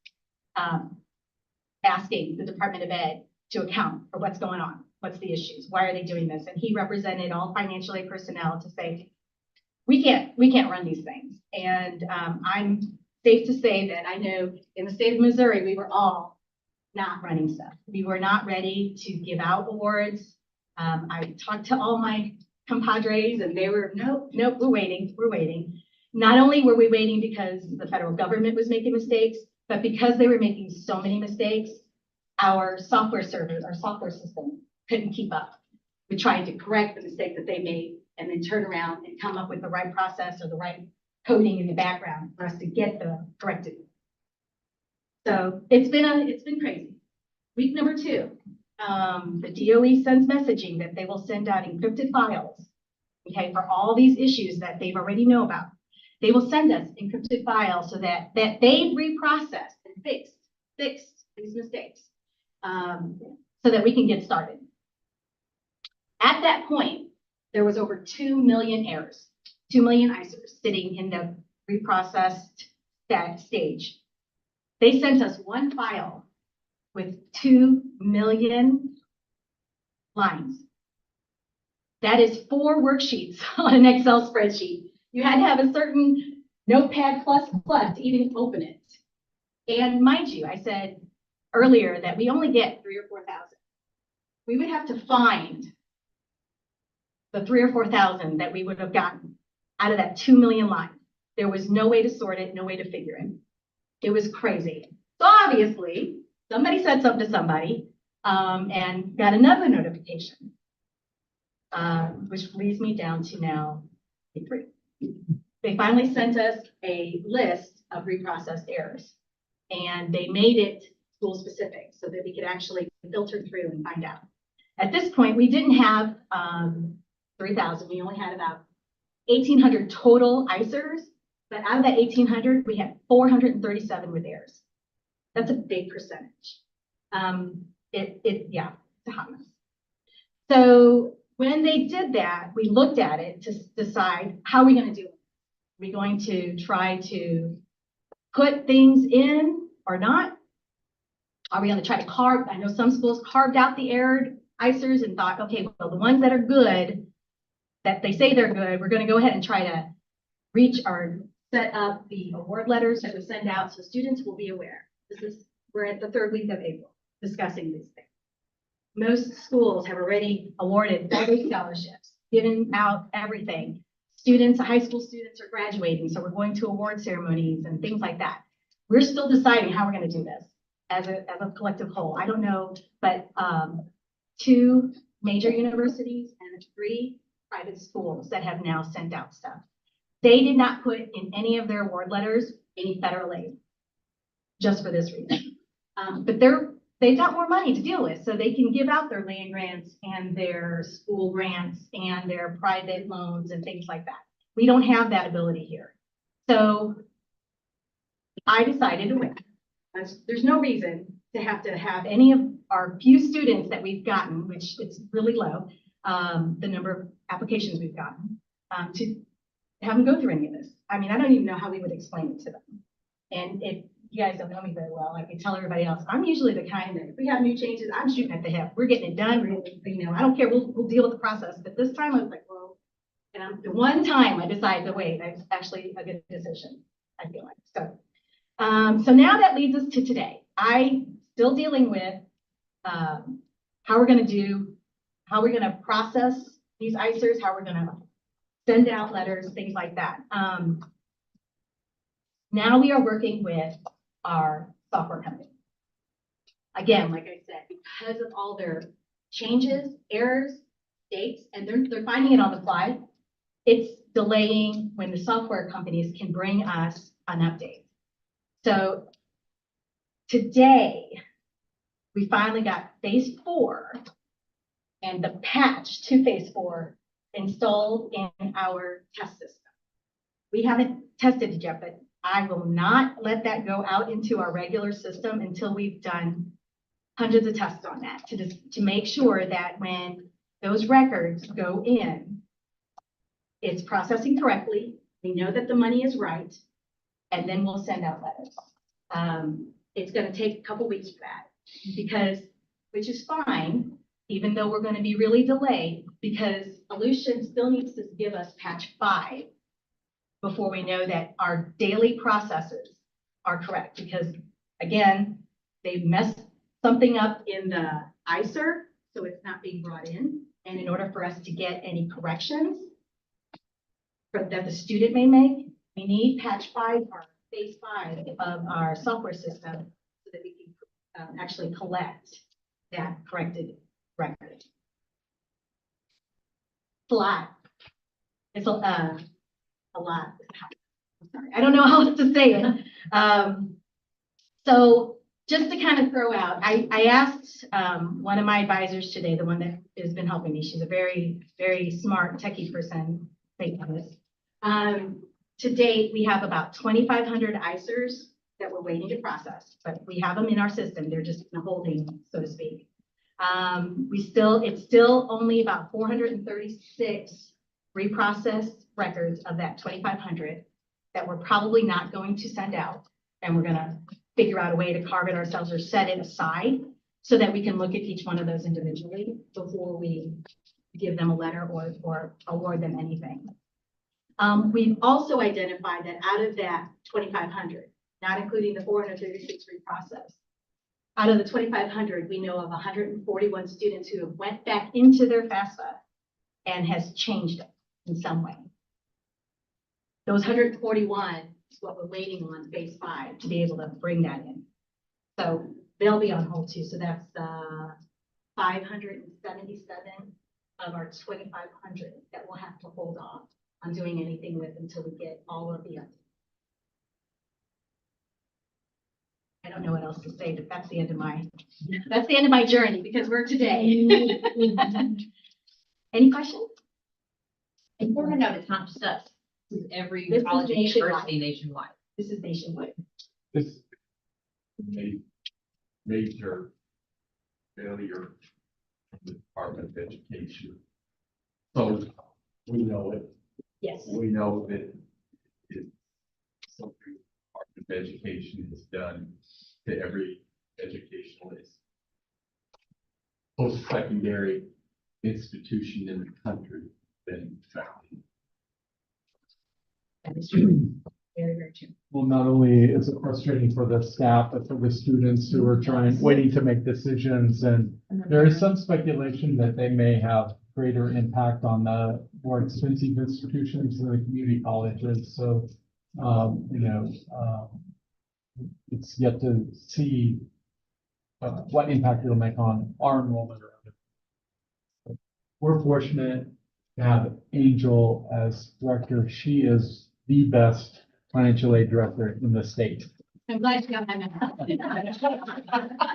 asking the Department of Ed to account for what's going on. What's the issues? Why are they doing this? And he represented all financial aid personnel to say, we can't run these things. And I'm safe to say that I know in the state of Missouri, we were all not running stuff. We were not ready to give out awards. I talked to all my compadres and they were, nope, we're waiting. Not only were we waiting because the federal government was making mistakes, but because they were making so many mistakes, our software servers, our software system couldn't keep up. We tried to correct the mistake that they made and then turn around and come up with the right process or the right coding in the background for us to get the corrected. So it's been crazy. Week number 2, the DOE sends messaging that they will send out encrypted files, okay, for all these issues that they've already know about. They will send us encrypted files so that they reprocessed and fixed these mistakes, so that we can get started. At that point, there was over 2 million errors, 2 million ISERs sitting in the reprocessed stage. They sent us one file with 2 million lines. That is 4 worksheets on an Excel spreadsheet. You had to have a certain Notepad++ to even open it. And mind you, I said earlier that we only get 3,000 or 4,000. We would have to find the 3,000 or 4,000 that we would have gotten out of that 2 million lines. There was no way to sort it, no way to figure it. It was crazy. So obviously, somebody said something to somebody and got another notification, which leads me down to now 3. They finally sent us a list of reprocessed errors, and they made it school specific so that we could actually filter through and find out. At this point, we didn't have 3,000. We only had about 1,800 total ISERs, but out of that 1,800, we had 437 with errors. That's a big percentage. Yeah, it's a hot mess. So when they did that, we looked at it to decide how are we going to do it. Are we going to try to put things in or not? Are we going to try to carve? I know some schools carved out the errored ISERs and thought, okay, well, the ones that are good, that they say they're good, we're going to go ahead and try to reach or set up the award letters that we send out so students will be aware. We're at the 3rd week of April discussing these things. Most schools have already awarded every scholarships, given out everything. Students, high school students are graduating, so we're going to award ceremonies and things like that. We're still deciding how we're going to do this as a collective whole. I don't know, but 2 major universities and 3 private schools that have now sent out stuff. They did not put in any of their award letters any federal aid, just for this reason. But they've got more money to deal with, so they can give out their land grants and their school grants and their private loans and things like that. We don't have that ability here. So I decided to wait. There's no reason to have any of our few students that we've gotten, which it's really low, the number of applications we've gotten, to have them go through any of this. I mean, I don't even know how we would explain it to them. And if you guys don't know me very well, I can tell everybody else, I'm usually the kind that if we have new changes, I'm shooting at the hip. We're getting it done. I don't care. We'll deal with the process. But this time I was like, well, and the one time I decided to wait, that's actually a good decision, I feel like. So now that leads us to today. I'm still dealing with how we're going to process these ISERs, how we're going to send out letters, things like that. Now we are working with our software company. Again, like I said, because of all their changes, errors, dates, and they're finding it on the fly, it's delaying when the software companies can bring us an update. So today, we finally got phase 4 and the patch to phase 4 installed in our test system. We haven't tested it yet, but I will not let that go out into our regular system until we've done hundreds of tests on that to make sure that when those records go in, it's processing correctly. We know that the money is right, and then we'll send out letters. It's going to take a couple weeks for that, which is fine, even though we're going to be really delayed, because Ellucian still needs to give us patch 5 before we know that our daily processes are correct. Because again, they messed something up in the ICER, so it's not being brought in. And in order for us to get any corrections that the student may make, we need patch 5 or phase 5 of our software system so that we can actually collect that corrected record. It's a lot. It's a lot. I'm sorry. I don't know how else to say it. So just to kind of throw out, I asked one of my advisors today, the one that has been helping me. She's a very, very smart techie person. Thank goodness. To date, we have about 2,500 ICERs that we're waiting to process, but we have them in our system. They're just in a holding, so to speak. It's still only about 436 reprocessed records of that 2,500 that we're probably not going to send out. And we're going to figure out a way to carve it ourselves or set it aside so that we can look at each one of those individually before we give them a letter or award them anything. We've also identified that out of that 2,500, not including the 436 reprocessed, out of the 2,500, we know of 141 students who have went back into their FAFSA and has changed it in some way. Those 141 is what we're waiting on phase 5 to be able to bring that in. So they'll be on hold too. So that's 577 of our 2,500 that we'll have to hold off on doing anything with until we get all of the others. I don't know what else to say, but that's the end of my journey because we're today. Any questions? Important to note, it's not just us. This is every This is college and nationwide. university nationwide. This is nationwide. This major failure from the Department of Education. So we know it. Yes. We know that it's something the Department of Education has done to every educationalist post-secondary institution in the country been founded. That is true. Very, very true. Well, not only is it frustrating for the staff, but for the students who are waiting to make decisions. And there is some speculation that they may have greater impact on the more expensive institutions than the community colleges. So, it's yet to see what impact it'll make on our enrollment. We're fortunate to have Angel as director. She is the best financial aid director in the state. I'm glad you got that.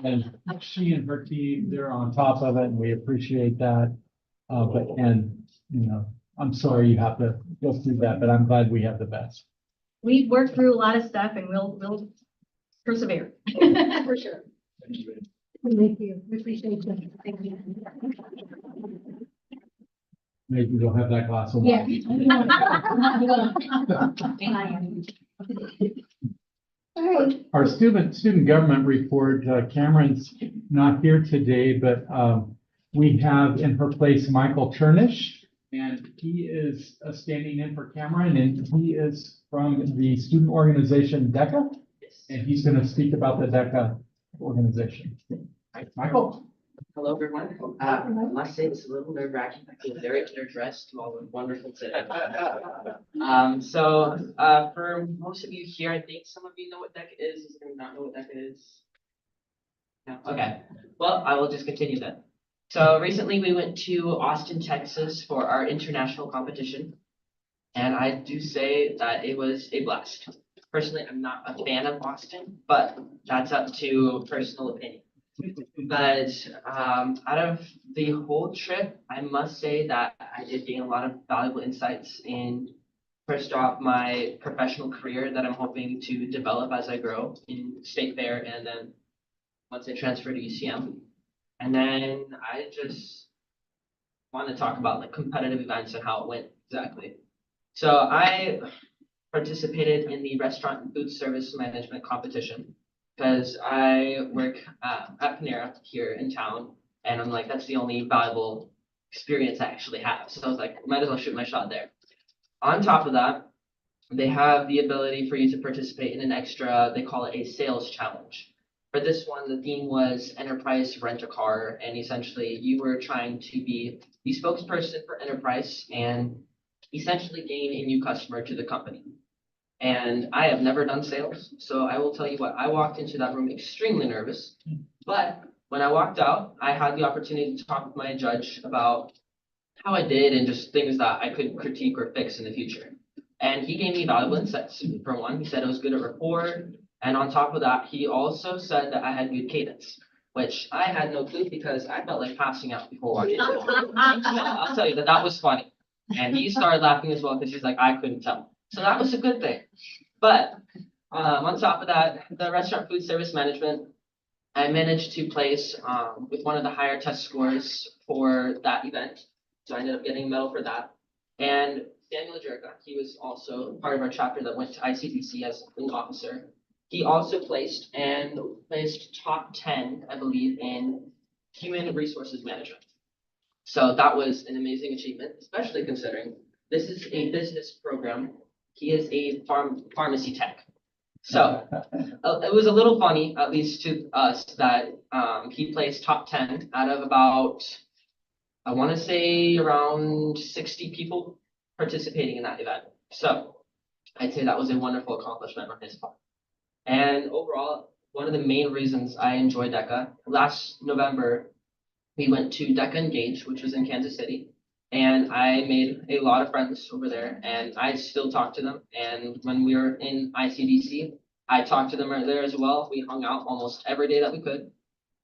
And she and her team, they're on top of it, and we appreciate that. I'm sorry you have to go through that, but I'm glad we have the best. We've worked through a lot of stuff and we'll persevere for sure. Thank you. We appreciate you. Thank you. Maybe we'll have that glass of Yeah. wine. All right. Our student government report, Cameron's not here today, but we have in her place Michael Chernish, and he is standing in for Cameron, and he is from the student organization DECA, and he's going to speak about the DECA organization. Michael. Hello, everyone. I must say it's a little nerve-wracking. I feel very underdressed to all the wonderful today. For most of you here, I think some of you know what DECA is. Does anyone not know what DECA is? No? Okay. Well, I will just continue then. So recently we went to Austin, Texas for our international competition. And I do say that it was a blast. Personally, I'm not a fan of Austin, but that's up to personal opinion. But out of the whole trip, I must say that I did gain a lot of valuable insights in, first off, my professional career that I'm hoping to develop as I grow in State Fair and then once I transfer to UCM. And then I just want to talk about like competitive events and how it went exactly. So I participated in the restaurant and food service management competition because I work at Panera here in town, and I'm like, that's the only valuable experience I actually have. So I was like, might as well shoot my shot there. On top of that, they have the ability for you to participate in an extra, they call it a sales challenge. For this one, the theme was enterprise rent a car, and essentially you were trying to be the spokesperson for enterprise and essentially gain a new customer to the company. And I have never done sales, so I will tell you what, I walked into that room extremely nervous. But when I walked out, I had the opportunity to talk with my judge about how I did and just things that I could critique or fix in the future. And he gave me valuable insights. For one, he said I was good at rapport. And on top of that, he also said that I had good cadence, which I had no clue because I felt like passing out before watching it. I'll tell you that was funny. And he started laughing as well because he's like, I couldn't tell. So that was a good thing. But on top of that, the restaurant food service management, I managed to place with one of the higher test scores for that event. So I ended up getting a medal for that. And Daniel Jerica, he was also part of our chapter that went to ICDC as an officer. He also placed top 10, I believe, in human resources management. So that was an amazing achievement, especially considering this is a business program. He is a pharmacy tech. So it was a little funny, at least to us, that he placed top 10 out of about, I want to say around 60 people participating in that event. So I'd say that was a wonderful accomplishment on his part. And overall, one of the main reasons I enjoy DECA, last November, we went to DECA Engage, which was in Kansas City, and I made a lot of friends over there, and I still talk to them. And when we were in ICDC, I talked to them right there as well. We hung out almost every day that we could,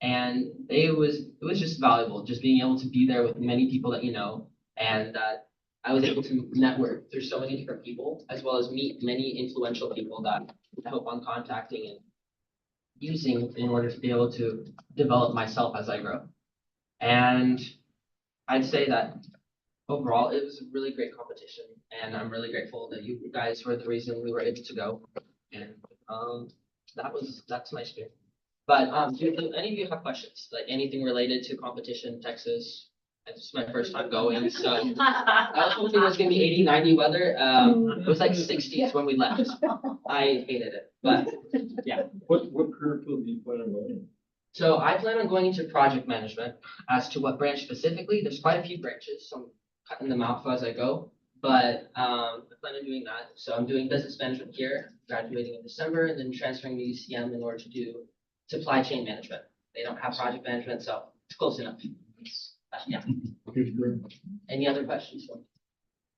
and it was just valuable, just being able to be there with many people that you know, and that I was able to network through so many different people, as well as meet many influential people that I hope I'm contacting and using in order to be able to develop myself as I grow. And I'd say that overall, it was a really great competition, and I'm really grateful that you guys were the reason we were able to go. And that's my spirit. But do any of you have questions, like anything related to competition, Texas? This is my first time going, so I was hoping it was gonna be 80, 90 weather. It was like 60s when we left. I hated it, but yeah. What career field do you plan on going in? So I plan on going into project management. As to what branch specifically, there's quite a few branches, so I'm cutting them out as I go. But I plan on doing that. So I'm doing business management here, graduating in December, and then transferring to UCM in order to do supply chain management. They don't have project management, so it's close enough. Yeah. Any other questions?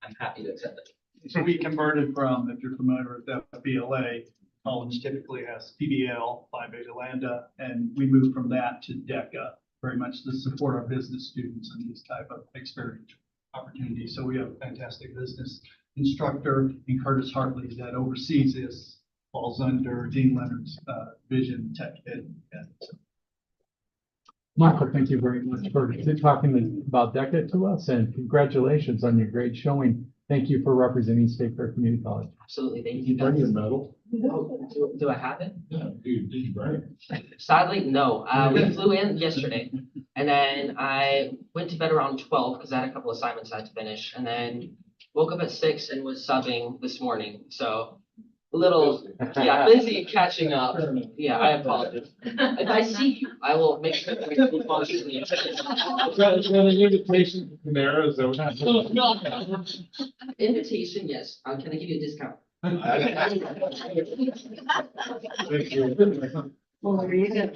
I'm happy to accept it. So we converted from, if you're familiar with FBLA, college typically has PBL, Phi Beta Lambda, and we moved from that to DECA, very much to support our business students in these type of experience opportunities. So we have a fantastic business instructor in Curtis Hartley that oversees this, falls under Dean Leonard's Vision Tech Ed. Michael, thank you very much for talking about DECA to us, and congratulations on your great showing. Thank you for representing State Fair Community College. Absolutely, thank Did you you bring guys. your medal? Oh, do I have it? Yeah, did you bring it? Sadly, no. We flew in yesterday, and then I went to bed around 12 because I had a couple assignments I had to finish, and then woke up at 6 and was subbing this morning. So a little, busy catching up. Yeah, I apologize. If I see you, I will make sure that we respond to the Is that an invitation to Panera? Is that what? invitation. Yes. Can I give you a discount? Thank you. Thank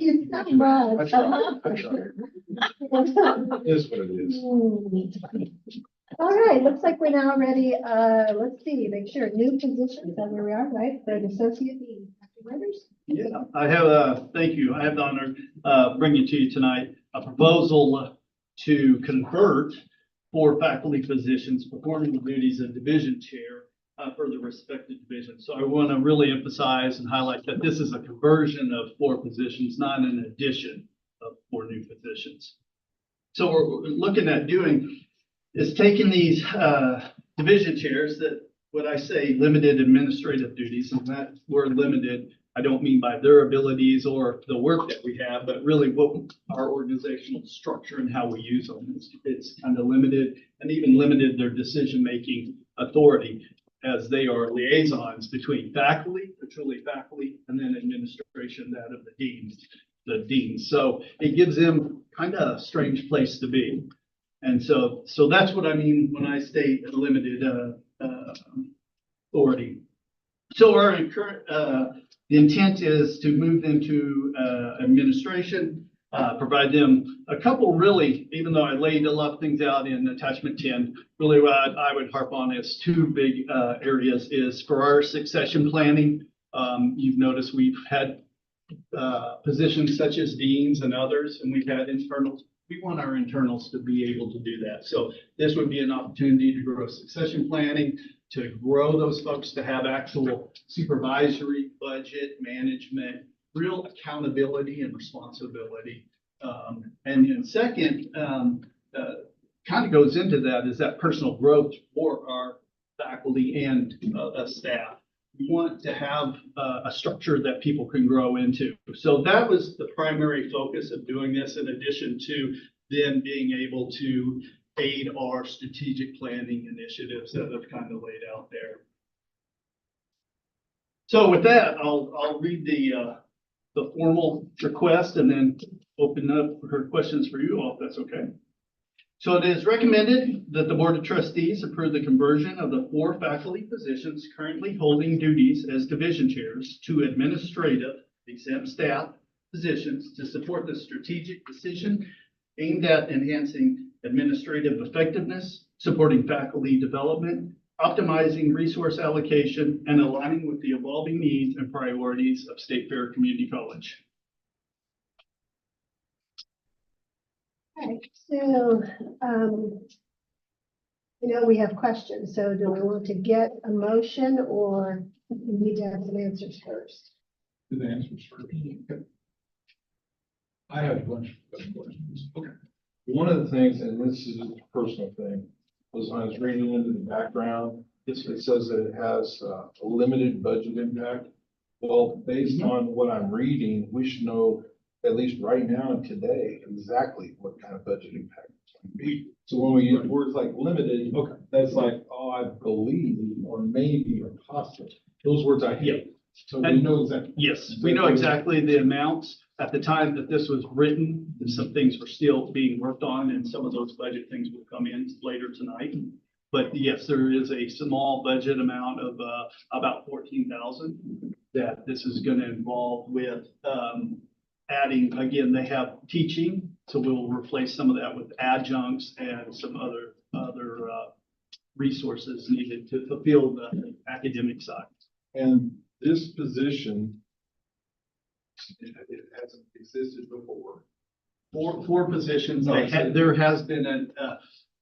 you so much. It is what it is. All right, looks like we're now ready. Let's see, make sure, new positions, that's where we are, right, for an associate dean. Dr. Winters? Yeah, I have, thank you. I have the honor bringing to you tonight a proposal to convert 4 faculty positions performing the duties of division chair for the respective divisions. So I want to really emphasize and highlight that this is a conversion of 4 positions, not an addition of 4 new positions. So we're looking at doing is taking these division chairs that, what I say, limited administrative duties, and that word limited, I don't mean by their abilities or the work that we have, but really what our organizational structure and how we use them. It's kind of limited, and even limited their decision-making authority, as they are liaisons between faculty, the truly faculty, and then administration, that of the dean. the deans. So it gives them kind of a strange place to be. And so that's what I mean when I state limited, authority. So our current, the intent is to move them to, administration, provide them a couple really, even though I laid a lot of things out in attachment 10, really what I would harp on is two big, areas is for our succession planning. You've noticed we've had, positions such as deans and others, and we've had internals. We want our internals to be able to do that. So this would be an opportunity to grow succession planning, to grow those folks to have actual supervisory, budget, management, real accountability and responsibility. And then second, kind of goes into that is that personal growth for our faculty and staff. We want to have a structure that people can grow into. So that was the primary focus of doing this, in addition to then being able to aid our strategic planning initiatives that I've kind of laid out there. So with that, I'll read the formal request and then open up for questions for you all, if that's okay. So it is recommended that the Board of Trustees approve the conversion of the 4 faculty positions currently holding duties as division chairs to administrative exempt staff positions to support the strategic decision aimed at enhancing administrative effectiveness, supporting faculty development, optimizing resource allocation, and aligning with the evolving needs and priorities of State Fair Community College. Okay, so, we have questions, so do we want to get a motion or we need to have some answers first? Do the answers first. Okay. I have a bunch of questions. Okay. One of the things, and this is a personal thing, was when I was reading into the background, it says that it has a limited budget impact. Well, based on what I'm reading, we should know, at least right now and today, exactly what kind of budget impact it's going to be. So when we use words like limited, okay, that's like, oh, I believe, or maybe, or possibly. Those words I hate. So we know exactly. Yes, we know exactly the amounts. At the time that this was written, some things were still being worked on, and some of those budget things will come in later tonight. But yes, there is a small budget amount of about 14,000 that this is going to involve with adding. Again, they have teaching, so we'll replace some of that with adjuncts and some other resources needed to fulfill the academic side. And this position, it hasn't existed before. Four positions. There has been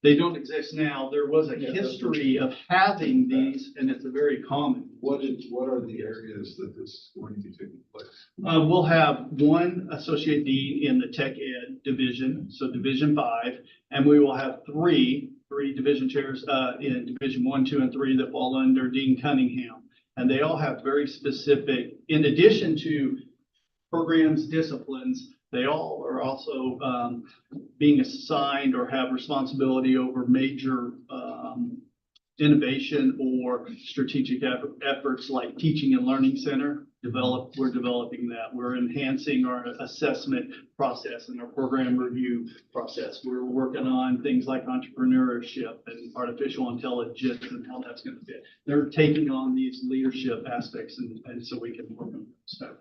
they don't exist now. There was a history of having these, and it's a very common. What are the areas that this is going to be taking place? We'll have one associate dean in the tech ed division, so Division 5, and we will have three division chairs in Division 1, 2, and 3 that fall under Dean Cunningham. And they all have very specific, in addition to programs, disciplines, they all are also being assigned or have responsibility over major innovation or strategic efforts like Teaching and Learning Center. We're developing that. We're enhancing our assessment process and our program review process. We're working on things like entrepreneurship and artificial intelligence and how that's going to fit. They're taking on these leadership aspects, and so we can work on stuff.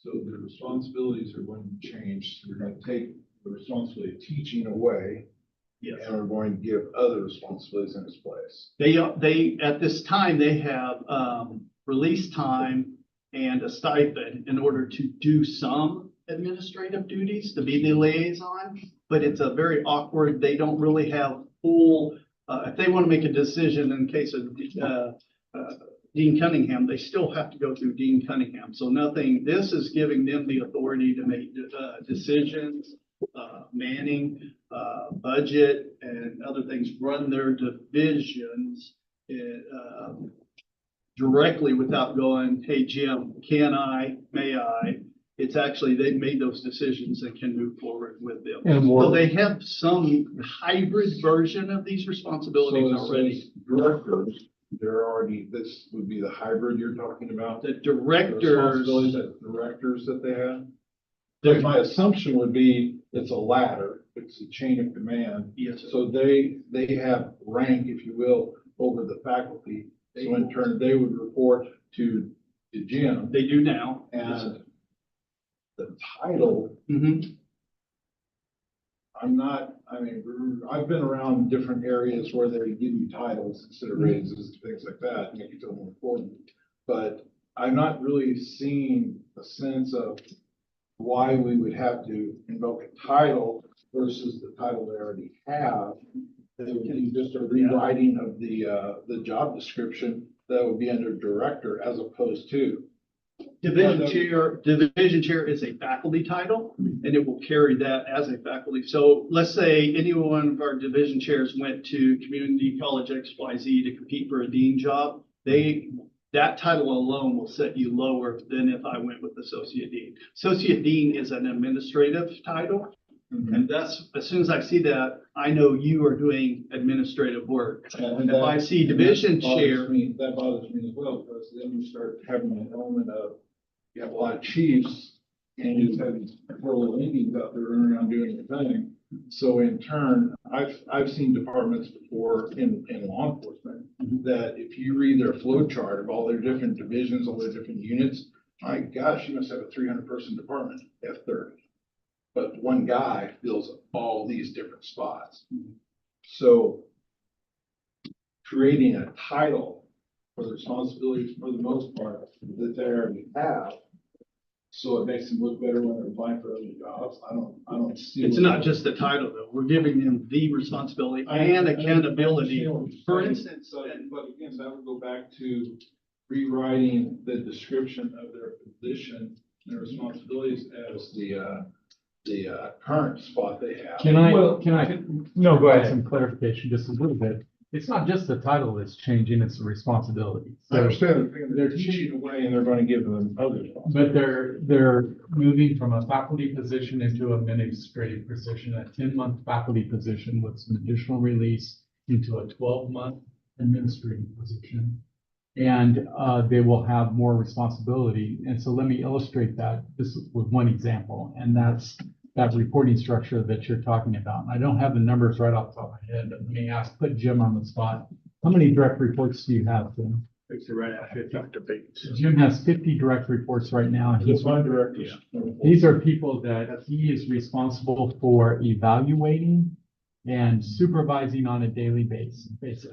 So the responsibilities are going to change. We're going to take the responsibility of teaching away. Yes. And we're going to give other responsibilities in its place. They at this time, they have release time and a stipend in order to do some administrative duties, to be the liaison, but it's a very awkward, they don't really have full, if they want to make a decision in case of Dean Cunningham, they still have to go through Dean Cunningham. So this is giving them the authority to make decisions, manning, budget, and other things, run their divisions directly without going, hey, Jim, may I? It's actually, they've made those decisions and can move forward with them. So they have some hybrid version of these responsibilities already. Directors, this would be the hybrid you're talking about? The directors. Responsibilities that directors that they have? My assumption would be it's a ladder, it's a chain of command. Yes, sir. So they have rank, if you will, over the faculty. So in turn, they would report to Jim, They do now. and the title, Mm-hmm. I've been around different areas where they give you titles instead of raises, things like that, make you feel more important. But I've not really seen a sense of why we would have to invoke a title versus the title they already have. That would be just a rewriting of the job description that would be under director as opposed to. Division chair is a faculty title, and it will carry that as a faculty. So let's say any one of our division chairs went to Community College XYZ to compete for a dean job, that title alone will set you lower than if I went with associate dean. Associate dean is an administrative title. And that's, as soon as I see that, I know you are doing administrative work. And if I see division chair. That bothers me as well, because then you start having an element of, you have a lot of chiefs and you have these poor little Indians out there running around doing their thing. So in turn, I've seen departments before in law enforcement that if you read their flow chart of all their different divisions, all their different units, my gosh, you must have a 300-person department at 30. But one guy fills all these different spots. So creating a title for the responsibilities for the most part that they already have, so it makes them look better when they're applying for other jobs. I don't see. It's not just the title though. We're giving them the responsibility and accountability. For instance, but again, that would go back to rewriting the description of their position, their responsibilities as the current spot they have. Can I, no, go ahead. Some clarification, just a little bit. It's not just the title that's changing, it's the responsibility. I understand, they're teaching away and they're going to give them other responsibilities. But they're moving from a faculty position into an administrative position, a 10-month faculty position with some additional release into a 12-month administrative position. And they will have more responsibility. And so let me illustrate that this with one example, and that's that reporting structure that you're talking about. And I don't have the numbers right off the top of my head, but let me put Jim on the spot. How many direct reports do you have, Jim? it's right at 50 debates. Jim has 50 direct reports right now. And He's my director. these are people that he is responsible for evaluating and supervising on a daily basis.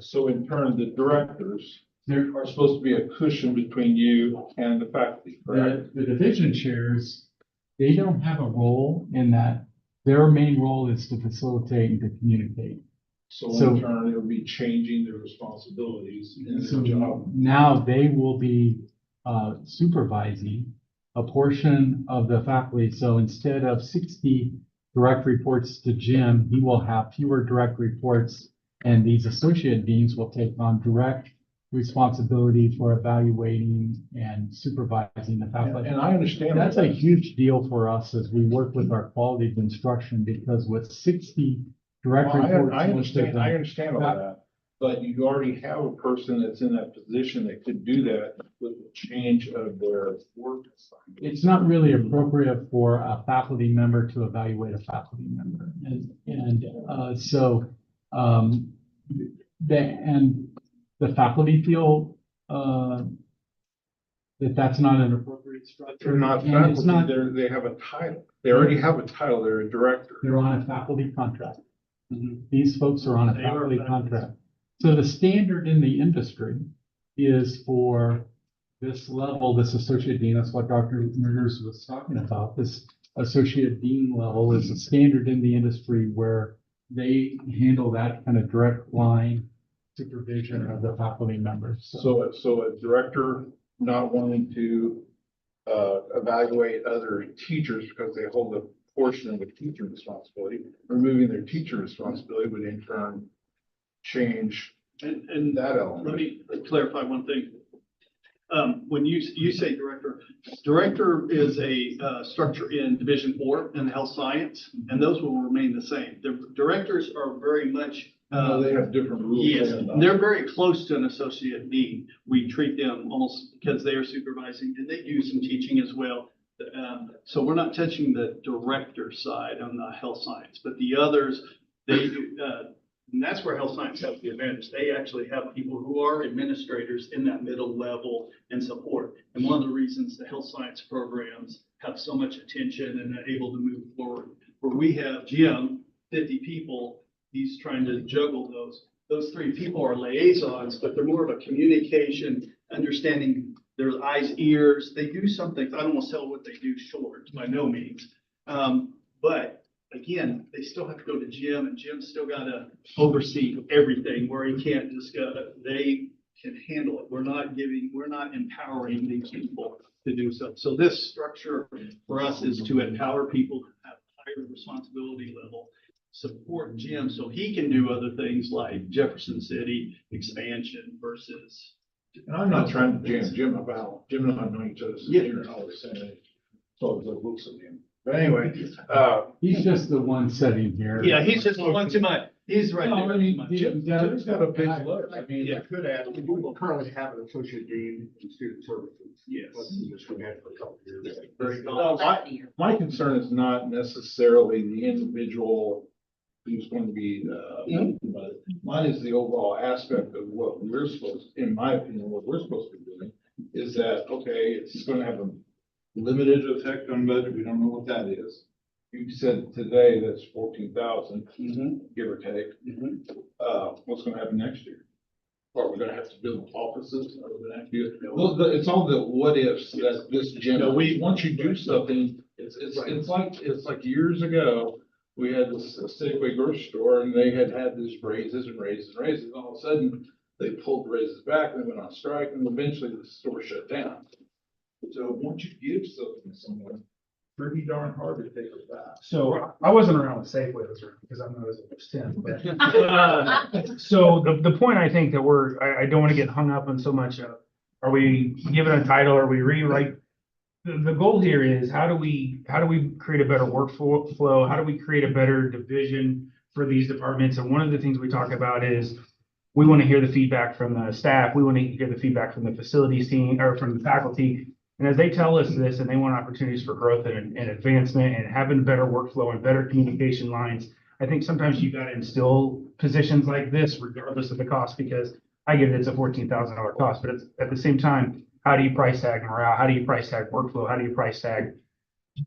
So in turn, the directors are supposed to be a cushion between you and the faculty, correct? The division chairs, they don't have a role in that. Their main role is to facilitate and to communicate. So in turn, it'll be changing their responsibilities in So the job. now they will be supervising a portion of the faculty. So instead of 60 direct reports to Jim, he will have fewer direct reports, and these associate deans will take on direct responsibility for evaluating and supervising the faculty. And I understand. That's a huge deal for us as we work with our quality of instruction, because with 60 direct Well, reports. I most of understand all them- that, but you already have a person that's in that position that could do that with the change of their work assignment. It's not really appropriate for a faculty member to evaluate a faculty member. The faculty feel that that's not an appropriate structure. They're not And it's not, faculty, they have a title. They already have a title, they're a director. they're on a faculty contract. These folks are on a They are faculty faculty. contract. So the standard in the industry is for this level, this associate dean, that's what Dr. Murders was talking about. This associate dean level is a standard in the industry where they handle that kind of direct line supervision of the faculty members. So a director not wanting to evaluate other teachers because they hold a portion of the teacher responsibility, removing their teacher responsibility would in turn change And that element. let me clarify one thing. When you say director is a structure in Division 4 in health science, and those will remain the same. The directors are very much. They have different rules. Yes, they're very close to an associate dean. We treat them almost because they are supervising, and they do some teaching as well. So we're not touching the director side on the health science, but the others, they, and that's where health science has the advantage. They actually have people who are administrators in that middle level and support. And one of the reasons the health science programs have so much attention and are able to move forward, where we have Jim, 50 people, he's trying to juggle those. Those 3 people are liaisons, but they're more of a communication, understanding their eyes, ears. They do some things. I don't want to sell what they do short, by no means. But again, they still have to go to Jim, and Jim's still got to oversee everything where he can't just go. They can handle it. We're not empowering these people to do so. So this structure for us is to empower people to have higher responsibility level, support Jim so he can do other things like Jefferson City expansion versus. And I'm not trying to jam Jim about, Jim and I know each other since here and all the same age. So the looks of him. But anyway, He's just the one sitting here. Yeah, he's just one too much. He's right no, I there. mean, Jim's got a big look. I mean, Yeah. you could add. We currently have an associate dean in student services. Yes. That's the position we had for a couple of years. Very good. No, my concern is not necessarily the individual who's going to be, but mine is the overall aspect of what we're supposed, in my opinion, what we're supposed to be doing is that, okay, it's going to have a limited effect on budget. We don't know what that is. You said today that's 14,000, give or take. What's going to happen next year? Are we going to have to build offices over the next year? Well, it's all the what ifs that this Jim. No, Once you do something, it's like years ago. We had this Safeway grocery store and they had these raises and raises and raises. All of a sudden, they pulled the raises back and they went on strike and eventually the store shut down. So once you give something to someone, pretty darn hard to take it back. So I wasn't around with Safeway because I'm not as old as Tim, but so the point I think that I don't want to get hung up on so much of, are we given a title, are we rewrite? The goal here is how do we create a better workflow? How do we create a better division for these departments? And one of the things we talk about is we want to hear the feedback from the staff. We want to hear the feedback from the facilities team or from the faculty. And as they tell us this and they want opportunities for growth and advancement and having better workflow and better communication lines, I think sometimes you got to instill positions like this regardless of the cost, because I get it, it's a $14,000 cost, but it's at the same time, how do you price tag morale? How do you price tag workflow? How do you price tag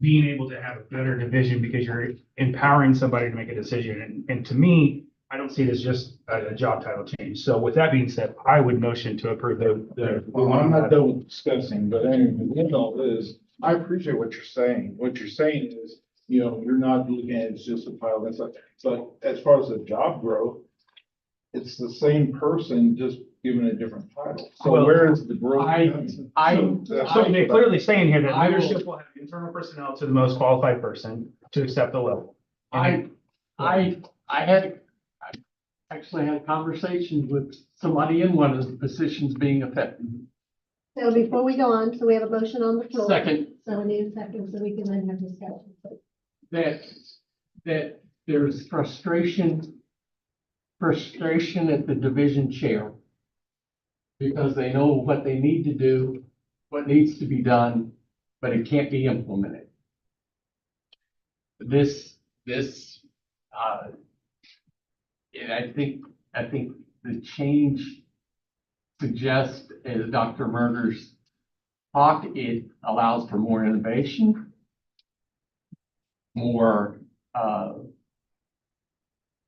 being able to have a better division because you're empowering somebody to make a decision? And to me, I don't see it as just a job title change. So with that being said, I would motion to approve the. Well, I'm not done discussing, but anyway, the end all is, I appreciate what you're saying. What you're saying is, you're not looking at it as just a pile and stuff. But as far as the job growth, it's the same person, just given a different title. So Well, where is the growth? So they're clearly saying here that leadership will have internal personnel to the most qualified person to accept the level. I actually had conversations with somebody in one of the positions being affected. So before we go on, so we have a motion on the floor. Second, So we need a second so we can then have discussion. that there's frustration at the division chair, because they know what they need to do, what needs to be done, but it can't be implemented. And I think the change suggests, as Dr. Murders talked, it allows for more innovation, more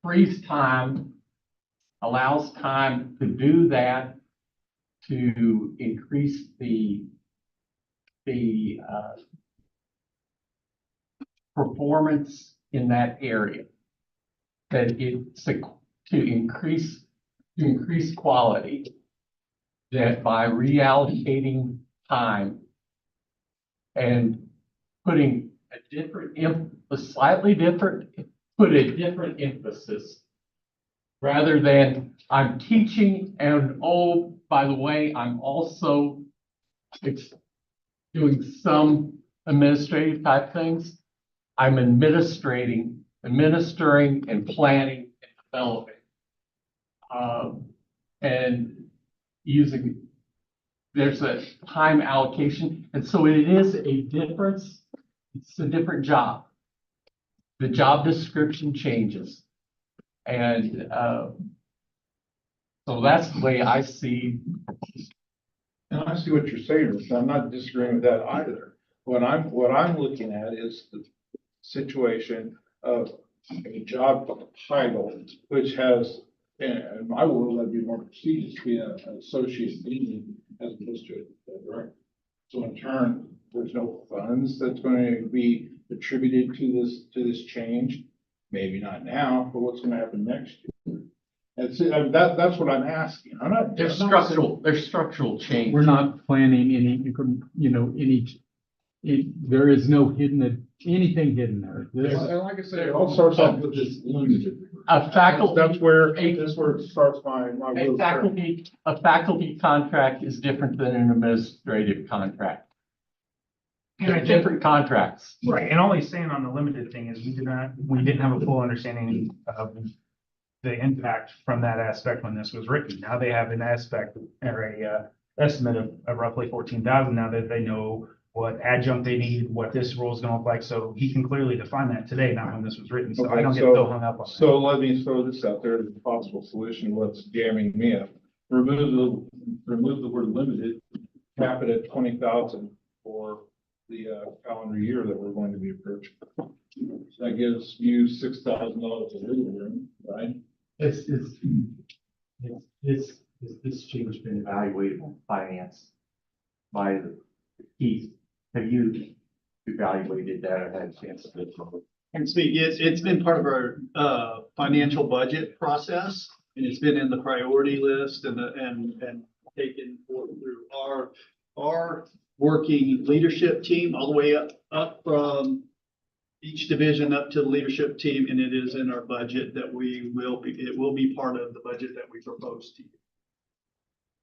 frees time, allows time to do that, to increase the performance in that area. That it's to increase quality, that by reallocating time and putting a slightly different emphasis, rather than I'm teaching and, oh, by the way, I'm also doing some administrative type things. I'm administering and planning and developing. And using there's a time allocation, and so it is a difference. It's a different job. The job description changes. And, so that's the way I see. And I see what you're saying, Rich. I'm not disagreeing with that either. What I'm looking at is the situation of a job title, which has, in my world, that'd be more prestigious to be an associate dean as opposed to a director. So in turn, there's no funds that's going to be attributed to this change. Maybe not now, but what's going to happen next year? That's what I'm asking. I'm not. There's structural change. We're not planning any, there is no anything hidden there. And like I said, it all starts off with this limited. A faculty. That's where it starts my. A faculty contract is different than an administrative contract. And I They're think- different contracts. Right, and all he's saying on the limited thing is we didn't have a full understanding of the impact from that aspect when this was written. Now they have an aspect or a estimate of roughly 14,000 now that they know what adjunct they need, what this rule is gonna look like. So he can clearly define that today, not when this was written. So I don't get so hung up on that. So let me throw this out there as a possible solution, what's jamming me up. Remove the word limited, cap it at 20,000 for the calendar year that we're going to be approaching. That gives you $6,000 of wiggle room, right? Has this change been evaluated on finance by Keith? Have you evaluated that or had a chance to look? And speak, it's been part of our financial budget process, and it's been in the priority list and taken forward through our working leadership team all the way up from each division up to the leadership team, and it is in our budget that it will be part of the budget that we propose to you.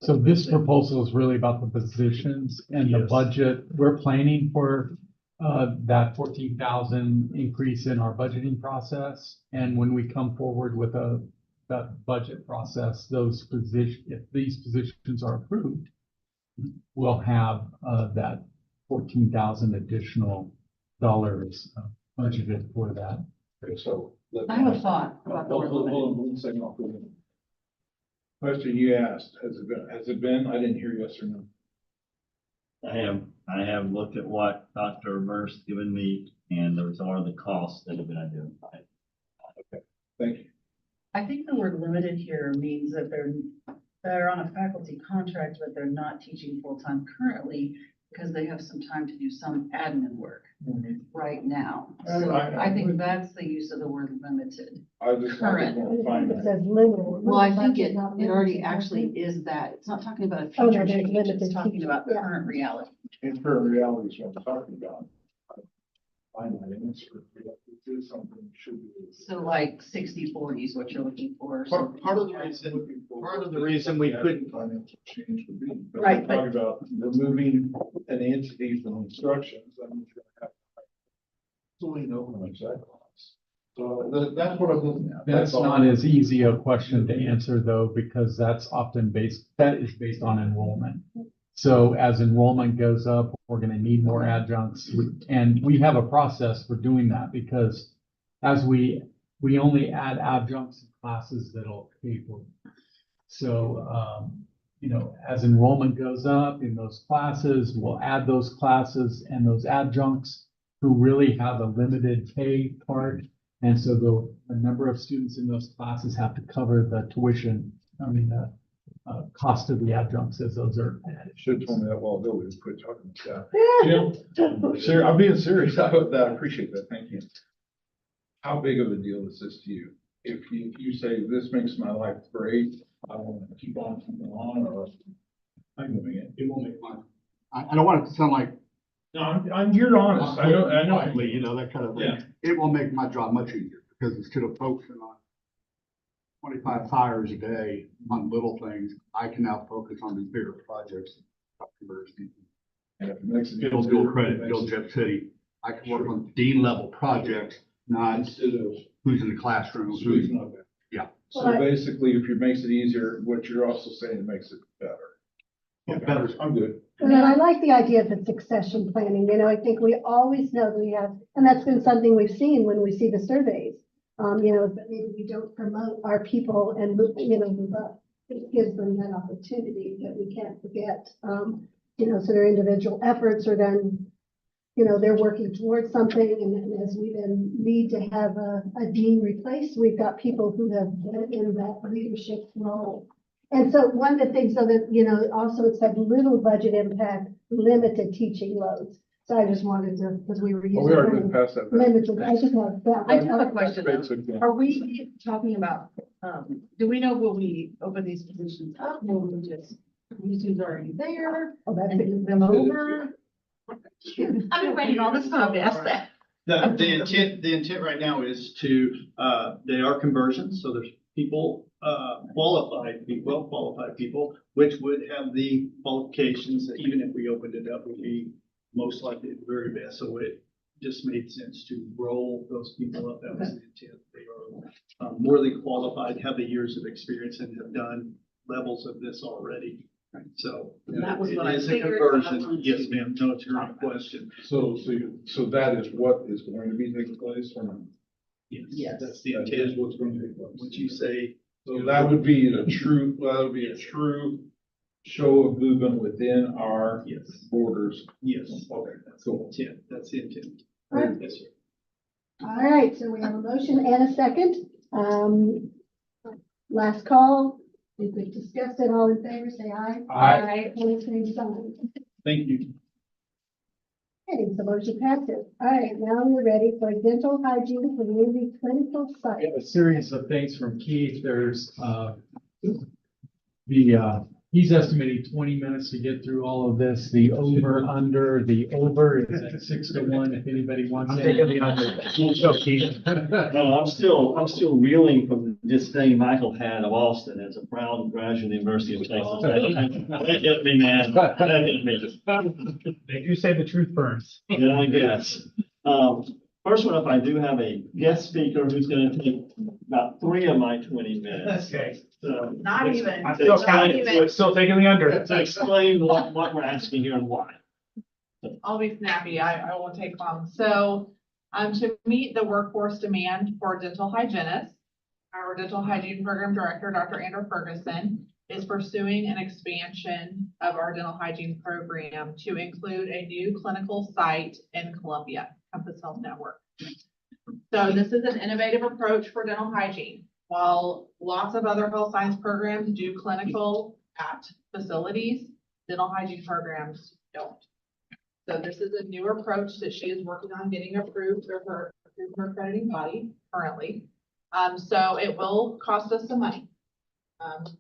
So this proposal is really about the positions and the Yes. budget. We're planning for that 14,000 increase in our budgeting process. And when we come forward with that budget process, if these positions are approved, we'll have that 14,000 additional dollars budgeted for that. Okay, so. I have a thought about the word Hold limited. on 1 second. Question you asked, has it been? I didn't hear yes or no. I have looked at what Dr. Merce given me, and those are the costs that have been identified. Thank you. I think the word limited here means that they're on a faculty contract, but they're not teaching full-time currently because they have some time to do some admin work right now. So I think that's the use of the word limited. I just. Current. It says limited. Well, I think it already actually is that. It's not talking about a Oh, no, future there's change, limited it's talking about the yeah. current reality. In current reality is what I'm talking about. Find that answer. It is something that should be. So like 60/40 is what you're looking for. Part of the reason we couldn't. Financial change would be. But Right, we're talking about removing an entity from instructions, I'm going to have. So we know how much that costs. So that's what I'm looking at. That's all. not as easy a question to answer though, because that is based on enrollment. So as enrollment goes up, we're gonna need more adjuncts, and we have a process for doing that because as we only add adjuncts in classes that'll pay for it. So, as enrollment goes up in those classes, we'll add those classes and those adjuncts who really have a limited pay part. And so the number of students in those classes have to cover the tuition, cost of the adjuncts as those are added. Should have told me that while ago, we would quit talking about that. Jim, I'm being serious. I appreciate that. Thank you. How big of a deal is this to you? If you say, this makes my life great, I want to keep on keeping on, or I'm moving it. It won't make mine. I don't want it to sound like. No, you're honest. I know. Quietly, that kind of thing. Yeah. It will make my job much easier because instead of focusing on 25 fires a day on little things, I can now focus on these bigger projects. Customers, build dual credit, build Jeff City. I can work on dean level projects, not Instead of. who's in the classroom. Who's not there. Yeah. So basically, if it makes it easier, what you're also saying, it makes it better. better, I'm good. And then I like the idea of the succession planning, I think we always know that we have, and that's been something we've seen when we see the surveys. That maybe we don't promote our people and move up. It gives them that opportunity that we can't forget. So their individual efforts are then, they're working towards something, and as we then need to have a dean replaced, we've got people who have been in that leadership role. And so one of the things, so that, also it's that little budget impact, limited teaching loads. So I just wanted to, because we were using. We already moved past that. Limited, I just have that. I have a question though. Basic, yeah. Are we talking about, do we know, will we open these positions up? Will we just use who's already there Oh, that's and it. move them over? I've been waiting all this time to ask that. The intent right now is to, they are conversions, so there's people, well qualified people, which would have the qualifications, that even if we opened it up, would be most likely the very best. So it just made sense to roll those people up. That was the intent. They are more than qualified, have the years of experience, and have done levels of this already. So That was it what I is a figured. conversion. Yes, ma'am. No, it's your question. So that is what is going to be taking place or not? Yes, that's the That intent. is what's going to take place. Would you say? So that would be a true show of movement within our Yes. borders. Yes. Okay, That's cool. the intent. That's the intent. Right. Yes, sir. All right, so we have a motion and a second. Last call. If we discussed it, all in favor, say aye. Aye. Opposed, same sign. Thank you. Okay, the motion passes. All right, now we're ready for dental hygiene community clinical We site. have a series of things from Keith. There's, he's estimating 20 minutes to get through all of this. The over, under, the over is at 6-1 if anybody wants I'm it. taking the under. Go, Keith. No, I'm still reeling from the disdain Michael had of Austin as a proud graduate of the University of Texas. That hit me, man. That hit me. They do say the truth burns. Yeah, I guess. First one up, I do have a guest speaker who's gonna take about 3 of my 20 minutes. Okay. So, Not even. I'm still counting, still taking the under. to explain what we're asking here and why. I'll be snappy. I won't take long. So, to meet the workforce demand for dental hygienists, our dental hygiene program director, Dr. Andrew Ferguson, is pursuing an expansion of our dental hygiene program to include a new clinical site in Columbia, Compass Health Network. So this is an innovative approach for dental hygiene. While lots of other health science programs do clinical at facilities, dental hygiene programs don't. So this is a new approach that she is working on getting approved through her accrediting body currently. So it will cost us some money.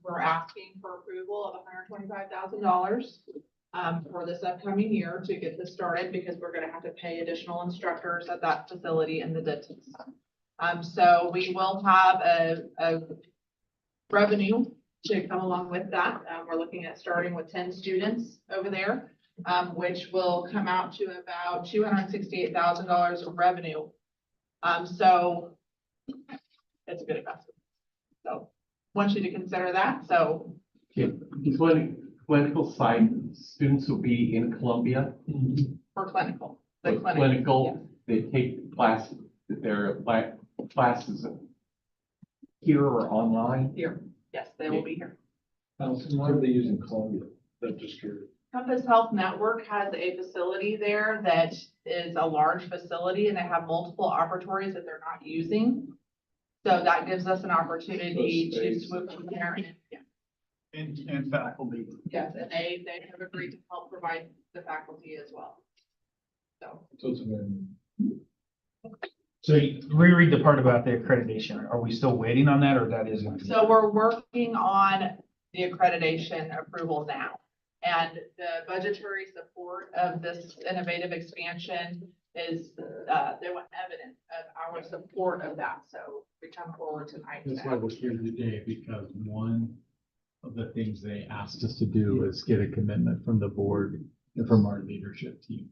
We're asking for approval of $125,000 for this upcoming year to get this started, because we're gonna have to pay additional instructors at that facility and the dentists. So we will have a revenue to come along with that. We're looking at starting with 10 students over there, which will come out to about $268,000 of revenue. So it's a good investment. So want you to consider that. So Clinical site, students will be in Columbia. for clinical, For the clinic. clinical, they take classes, their classes here or online. Here, yes, they will be here. Allison, why are they using Columbia? That's just curious. Compass Health Network has a facility there that is a large facility, and they have multiple operatories that they're not using. So that gives us an opportunity to swoop in there and, yeah. And faculty. Yes, and they have agreed to help provide the faculty as well. So. So it's amazing. So reread the part about the accreditation. Are we still waiting on that, or that is? So we're working on the accreditation approval now. And the budgetary support of this innovative expansion is, they want evidence of our support of that. So we come forward tonight. That's why we're here today, because one of the things they asked us to do is get a commitment from the board and from our leadership team.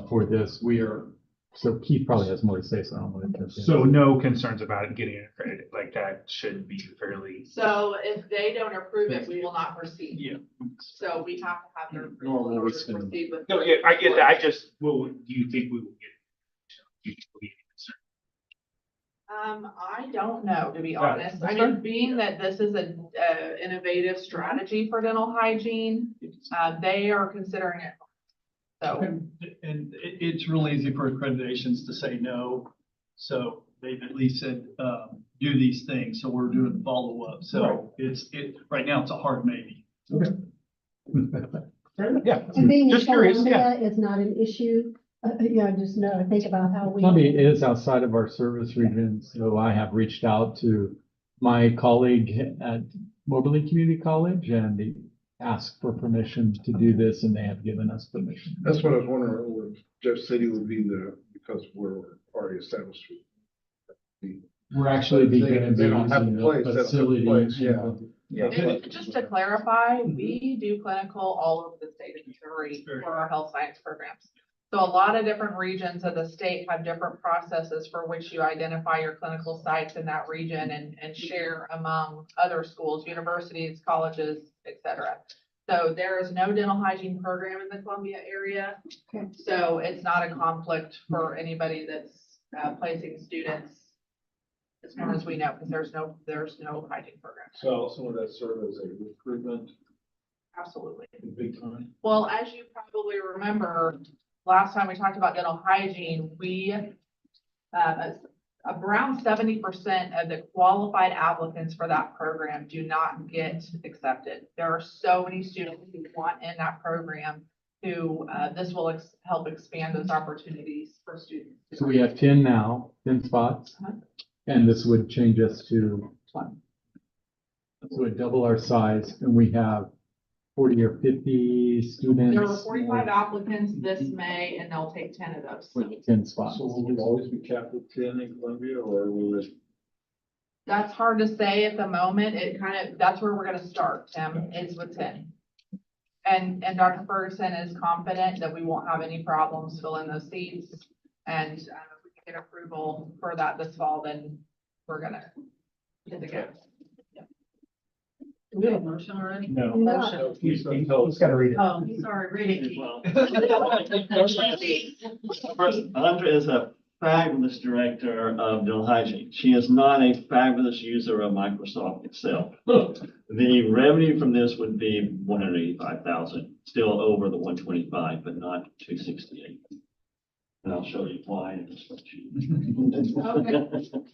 For this, we are So Keith probably has more to say, so I don't want to. So no concerns about it getting accredited, like that should be fairly. So if they don't approve it, we will not proceed. Yeah. So we have to have their approval in order to proceed with. No, yeah, I get that. I just, well, do you think we will get? Do you believe it's- I don't know, to be Yeah, honest. I that's mean, fair. being that this is a innovative strategy for dental hygiene, they are considering it. So, And it's real easy for accreditations to say no. So they've at least said, do these things. So we're doing follow-up. So right now it's a hard maybe. Okay. Yeah. And being in Just curious, yeah. Columbia is not an issue, just know, think about how we. Columbia is outside of our service region, so I have reached out to my colleague at Moberly Community College and they asked for permission to do this and they have given us permission. That's what I was wondering, would Jeff City would be because we're already established. We're actually They don't have a place, that's a facility. place, yeah. and just to clarify, we do clinical all over the state of Missouri for our health science programs. So a lot of different regions of the state have different processes for which you identify your clinical sites in that region and share among other schools, universities, colleges, et cetera. So there is no dental hygiene program in the Columbia area. So it's not a conflict for anybody that's placing students as far as we know, because there's no hygiene program. So some of that serve as a recruitment Absolutely. big time. Well, as you probably remember, last time we talked about dental hygiene, around 70% of the qualified applicants for that program do not get accepted. There are so many students who want in that program who, this will help expand those opportunities for students. So we have 10 now, 10 spots, and this would change us to 5. So it double our size and we have 40 or 50 students. There were 45 applicants this May, and they'll take 10 of those. With 10 spots. So will we always be capped at 10 in Columbia or will it? That's hard to say at the moment. That's where we're gonna start, Tim, is with 10. And Dr. Ferguson is confident that we won't have any problems filling those seats. And if we can get approval for that this fall, then we're gonna get to go. Do we have a motion already? No. No. He's gotta read it. Oh, sorry, read it. Well, First, Andrea is a fabulous director of dental hygiene. She is not a fabulous user of Microsoft Excel. The revenue from this would be 185,000, still over the 125, but not 268. And I'll show you why in this spreadsheet. It is 185.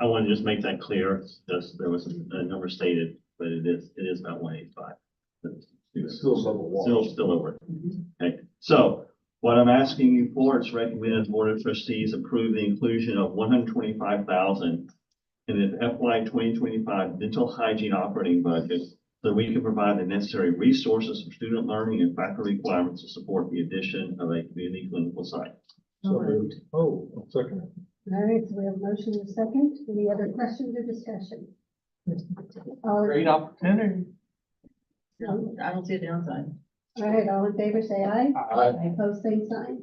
I want to just make that clear. There was a number stated, but it is about 185. It's still level one. Still over. Okay, so what I'm asking you for is recommend the Board of Trustees approve the inclusion of 125,000 in the FY 2025 dental hygiene operating budget so we can provide the necessary resources for student learning and faculty requirements to support the addition of a community clinical site. So moved. Oh, second. All right, so we have a motion and a second. Any other questions or discussion? Great opportunity. I don't see a downside. All right, all in favor, say aye. Aye. Opposed, same sign.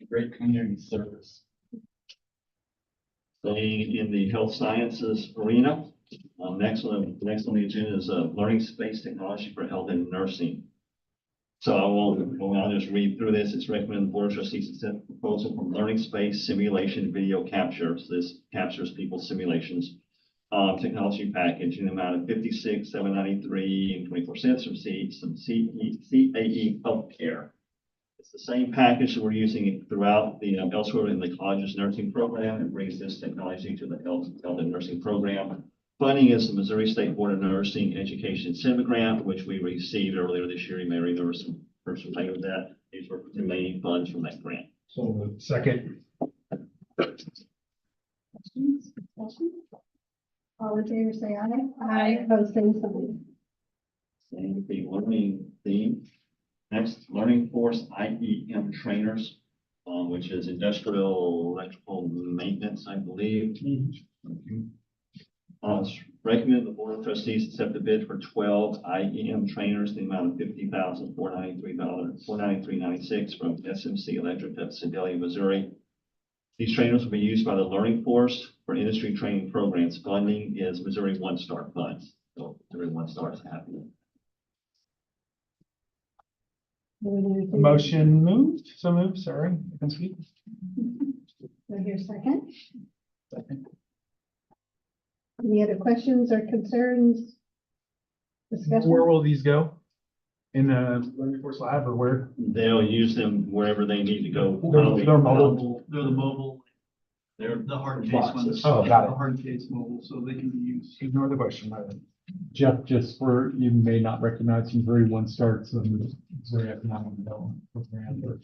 Great community service. Staying in the health sciences arena, next on the agenda is learning space technology for health and nursing. So I'll just read through this. It's recommended the Board of Trustees accept the proposal from Learning Space Simulation Video Capture. So this captures people's simulations. Technology package in the amount of $56,793 and 24 cents from CAE Healthcare. It's the same package that we're using throughout the elsewhere in the college's nursing program. It brings this technology to the health and nursing program. Funding is the Missouri State Board of Nursing Education Incentive Grant, which we received earlier this year. You may remember some person playing with that. These were the main funds from that grant. So second. All in favor, say aye. Aye. Opposed, same sign. Staying with the learning theme. Next, Learning Force IEM trainers, which is industrial electrical maintenance, I believe. Recommend the Board of Trustees accept the bid for 12 IEM trainers in the amount of $50,493.96 from SMC Electric of Sedalia, Missouri. These trainers will be used by the Learning Force for industry training programs. Funding is Missouri One Star funds. So Missouri One Star is happy. Motion moved, so moved, sorry. I can speak. Do I hear a second? Any other questions or concerns? Discussion? Where will these go? In the Learning Force Lab or where? They'll use them wherever they need to go. They're mobile. They're the mobile, they're the hard case ones. Oh, got it. The hard case mobile, so they can be used. Ignore the question, my bad. Jeff, just for, you may not recognize, Missouri One starts the Missouri Economic Development Program for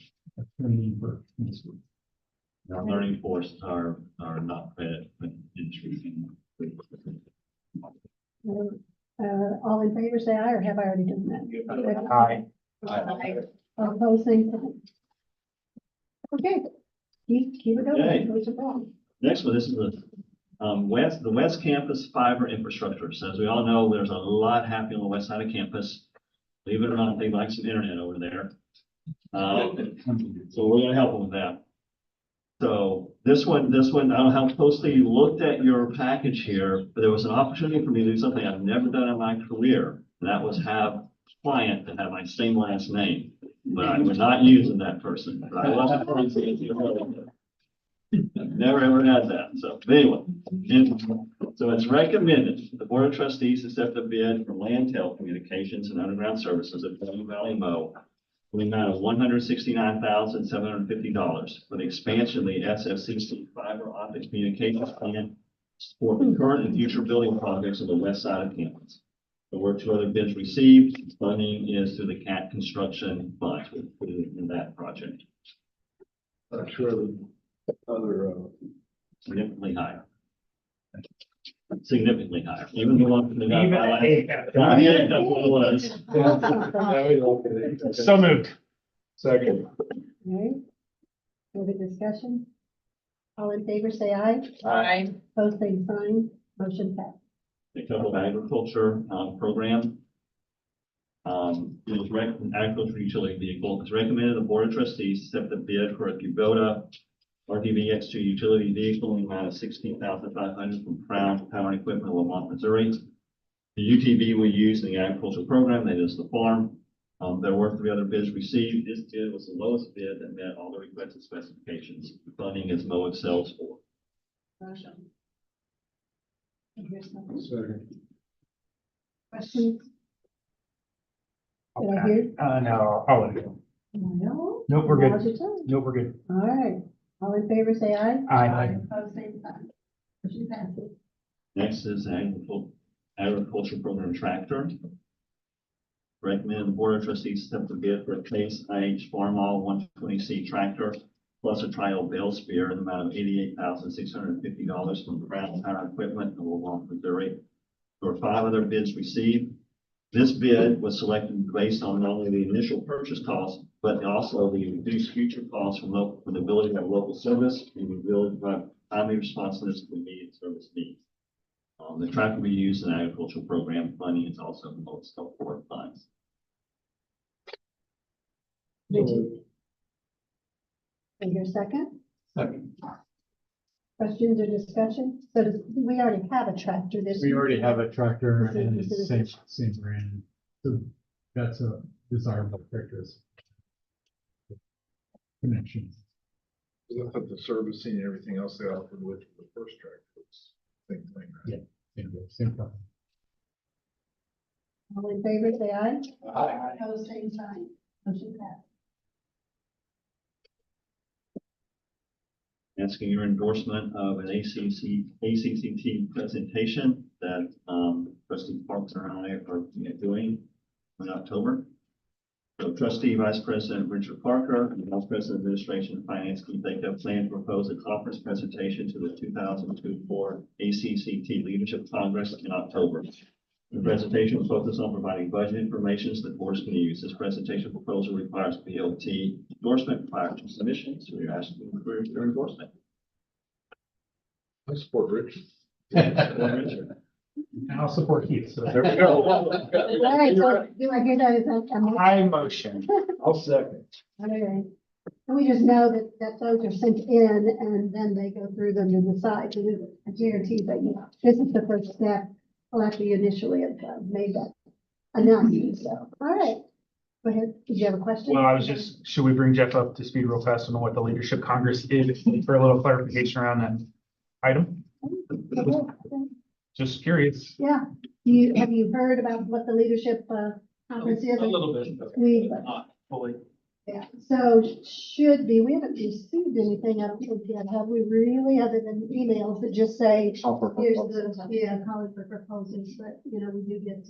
training for industry. Our Learning Force are not credit, but industry. All in favor, say aye, or have I already done that? Aye. All opposed, same sign. Okay, keep it going. Okay. Those are wrong. Next one, this is the West Campus fiber infrastructure. So as we all know, there's a lot happening on the west side of campus. Believe it or not, they like some internet over there. So we're gonna help them with that. So this one, I don't know how closely you looked at your package here, but there was an opportunity for me to do something I've never done in my career. And that was have a client that had my same last name, but I was not using that person. But I wasn't I've never ever had that. So anyway, so it's recommended the Board of Trustees accept a bid from Land Telecommunications and Underground Services at Pleasant Valley Mo for the amount of $169,750 for the expansion of the SFCC fiber optic communications plan to support the current and future building projects on the west side of campus. There were 2 other bids received. Funding is through the CAT construction fund. We put it in that project. I'm sure the other, Significantly higher. Significantly higher, even the one. From the Even last- a- That's what it was. So moved. Second. Okay. Further discussion? All in favor, say aye. Aye. Opposed, same sign. Motion passed. The Couple of Agriculture program. It was agriculture utility vehicle. It's recommended the Board of Trustees accept the bid for a Kubota RDV X2 utility vehicle in the amount of $16,500 from Crown Power and Equipment of Lamont, Missouri. The UTV we use in the agricultural program, that is the farm. There were 3 other bids received. This bid was the lowest bid that met all the requested specifications. Funding is Mo Excels for. Motion. Here's some Second. questions. Did I hear? No, I'll let it go. No. Nope, we're good. Now's your time. Nope, we're good. All right. All in favor, say aye. Aye. Opposed, same sign. Motion passes. Next is agriculture program tractor. Recommend the Board of Trustees accept the bid for a Case IH Farmall 120C tractor plus a trial bale spear in the amount of $88,650 from Crown Power Equipment of Lamont, Missouri. There were 5 other bids received. This bid was selected based on not only the initial purchase cost, but also the reduced future costs from the ability to have local service and the ability to provide timely responsiveness to immediate service needs. The tractor will be used in the agricultural program. Funding is also from both scope for funds. And your second? Second. Questions or discussion? So we already have a tractor this. We already have a tractor This is- and this it's is- same brand. So that's a desirable characteristic. Connections. I thought the servicing and everything else they offered with the first track was same thing, right? Same problem. All in favor, say aye. Aye. Opposed, same sign. Motion passed. Asking your endorsement of an ACCT presentation that Trustee Parks and I are doing in October. So Trustee Vice President Richard Parker and Vice President Administration and Finance Keith Baker plan to propose a conference presentation to the 2024 ACCT Leadership Congress in October. The presentation will focus on providing budget information that boards can use. This presentation proposal requires BOT endorsement prior to submission, so we're asking for your endorsement. I support Rich. Richard. And I'll support Keith, so There we go. All right, so do I hear that as a motion? I motion. I'll second. All right. And we just know that those are sent in and then they go through them to decide. So there's a guarantee that, you know, this is the first step. Well, after you initially have made that announcement, so, all right. Go ahead. Did you have a question? Well, I was just, should we bring Jeff up to speed real fast on what the Leadership Congress is for a little clarification around that item? Just curious. Yeah. Have you heard about what the leadership conference is? A little bit, but We, not fully. yeah, so should be, we haven't received anything, I don't think yet, have we really, other than emails that just say, here's the, yeah, calling for proposals, but, you know, we do get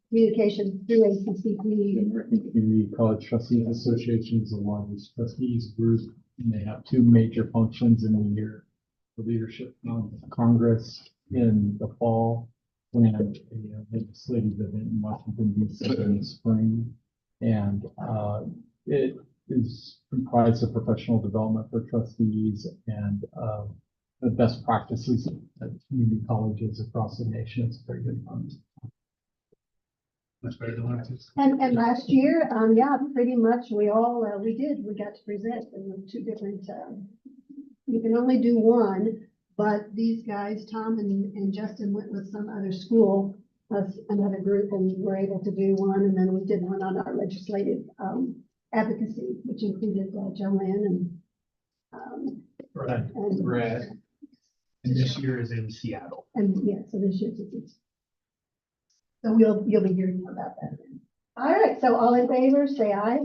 communication through ACCP. American Community College Trustees Association is the largest trustees group, and they have two major functions in the year. The Leadership Congress in the fall, and a legislative event in Washington DC in the spring. And it is comprised of professional development for trustees and the best practices at community colleges across the nation. It's very good fun. Much better than last year. And last year, yeah, pretty much we got to present in two different, you can only do one, but these guys, Tom and Justin went with some other school, another group, and were able to do one, and then we did one on our legislative, advocacy, which included, Joanne and, Brad. And this year is in Seattle. and, yeah, so this year's is. So you'll be hearing more about that. All right, so all in favor, say aye.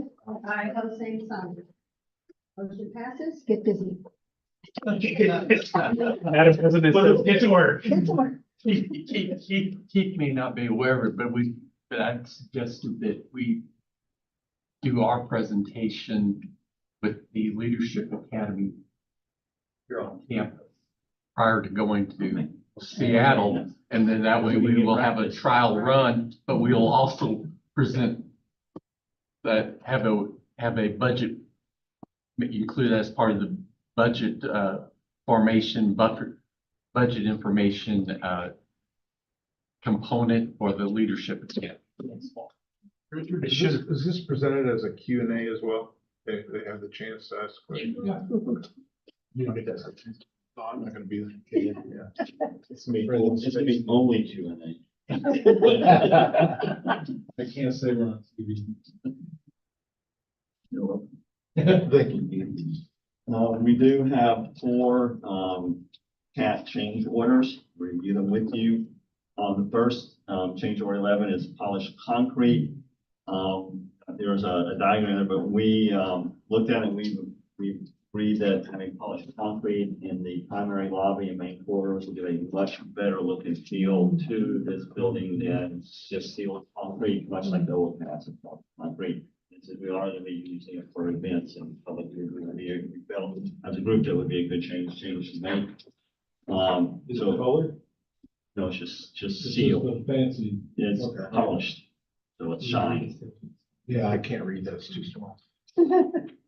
Aye. Opposed, same sign. Motion passes, get busy. Madam President, says, get to work. Get to work. Keith may not be aware of it, but I suggested that we do our presentation with the Leadership Academy here on campus prior to going to Seattle. And then that way we will have a trial run, but we will also present that, have a budget, include as part of the budget formation, budget information component for the Leadership Academy. Richard, is this presented as a Q&A as well? They have the chance to ask questions? Yeah. You don't get that. No, I'm not gonna be there. Yeah. It's gonna be only Q&A. I can't say we're on TV. Thank you. We do have 4 CAT change orders, review them with you. The first change order 11 is polished concrete. There's a diagram there, but we looked at it, we agreed that having polished concrete in the primary lobby and main quarters will give a much better look and feel to this building than just sealed concrete, much like the old passive concrete. Since we are going to be using it for events and public, we felt as a group that would be a good change to make. Is it colored? No, it's just sealed. Fancy. It's Okay. polished, so it's shiny. Yeah, I can't read that, it's too small.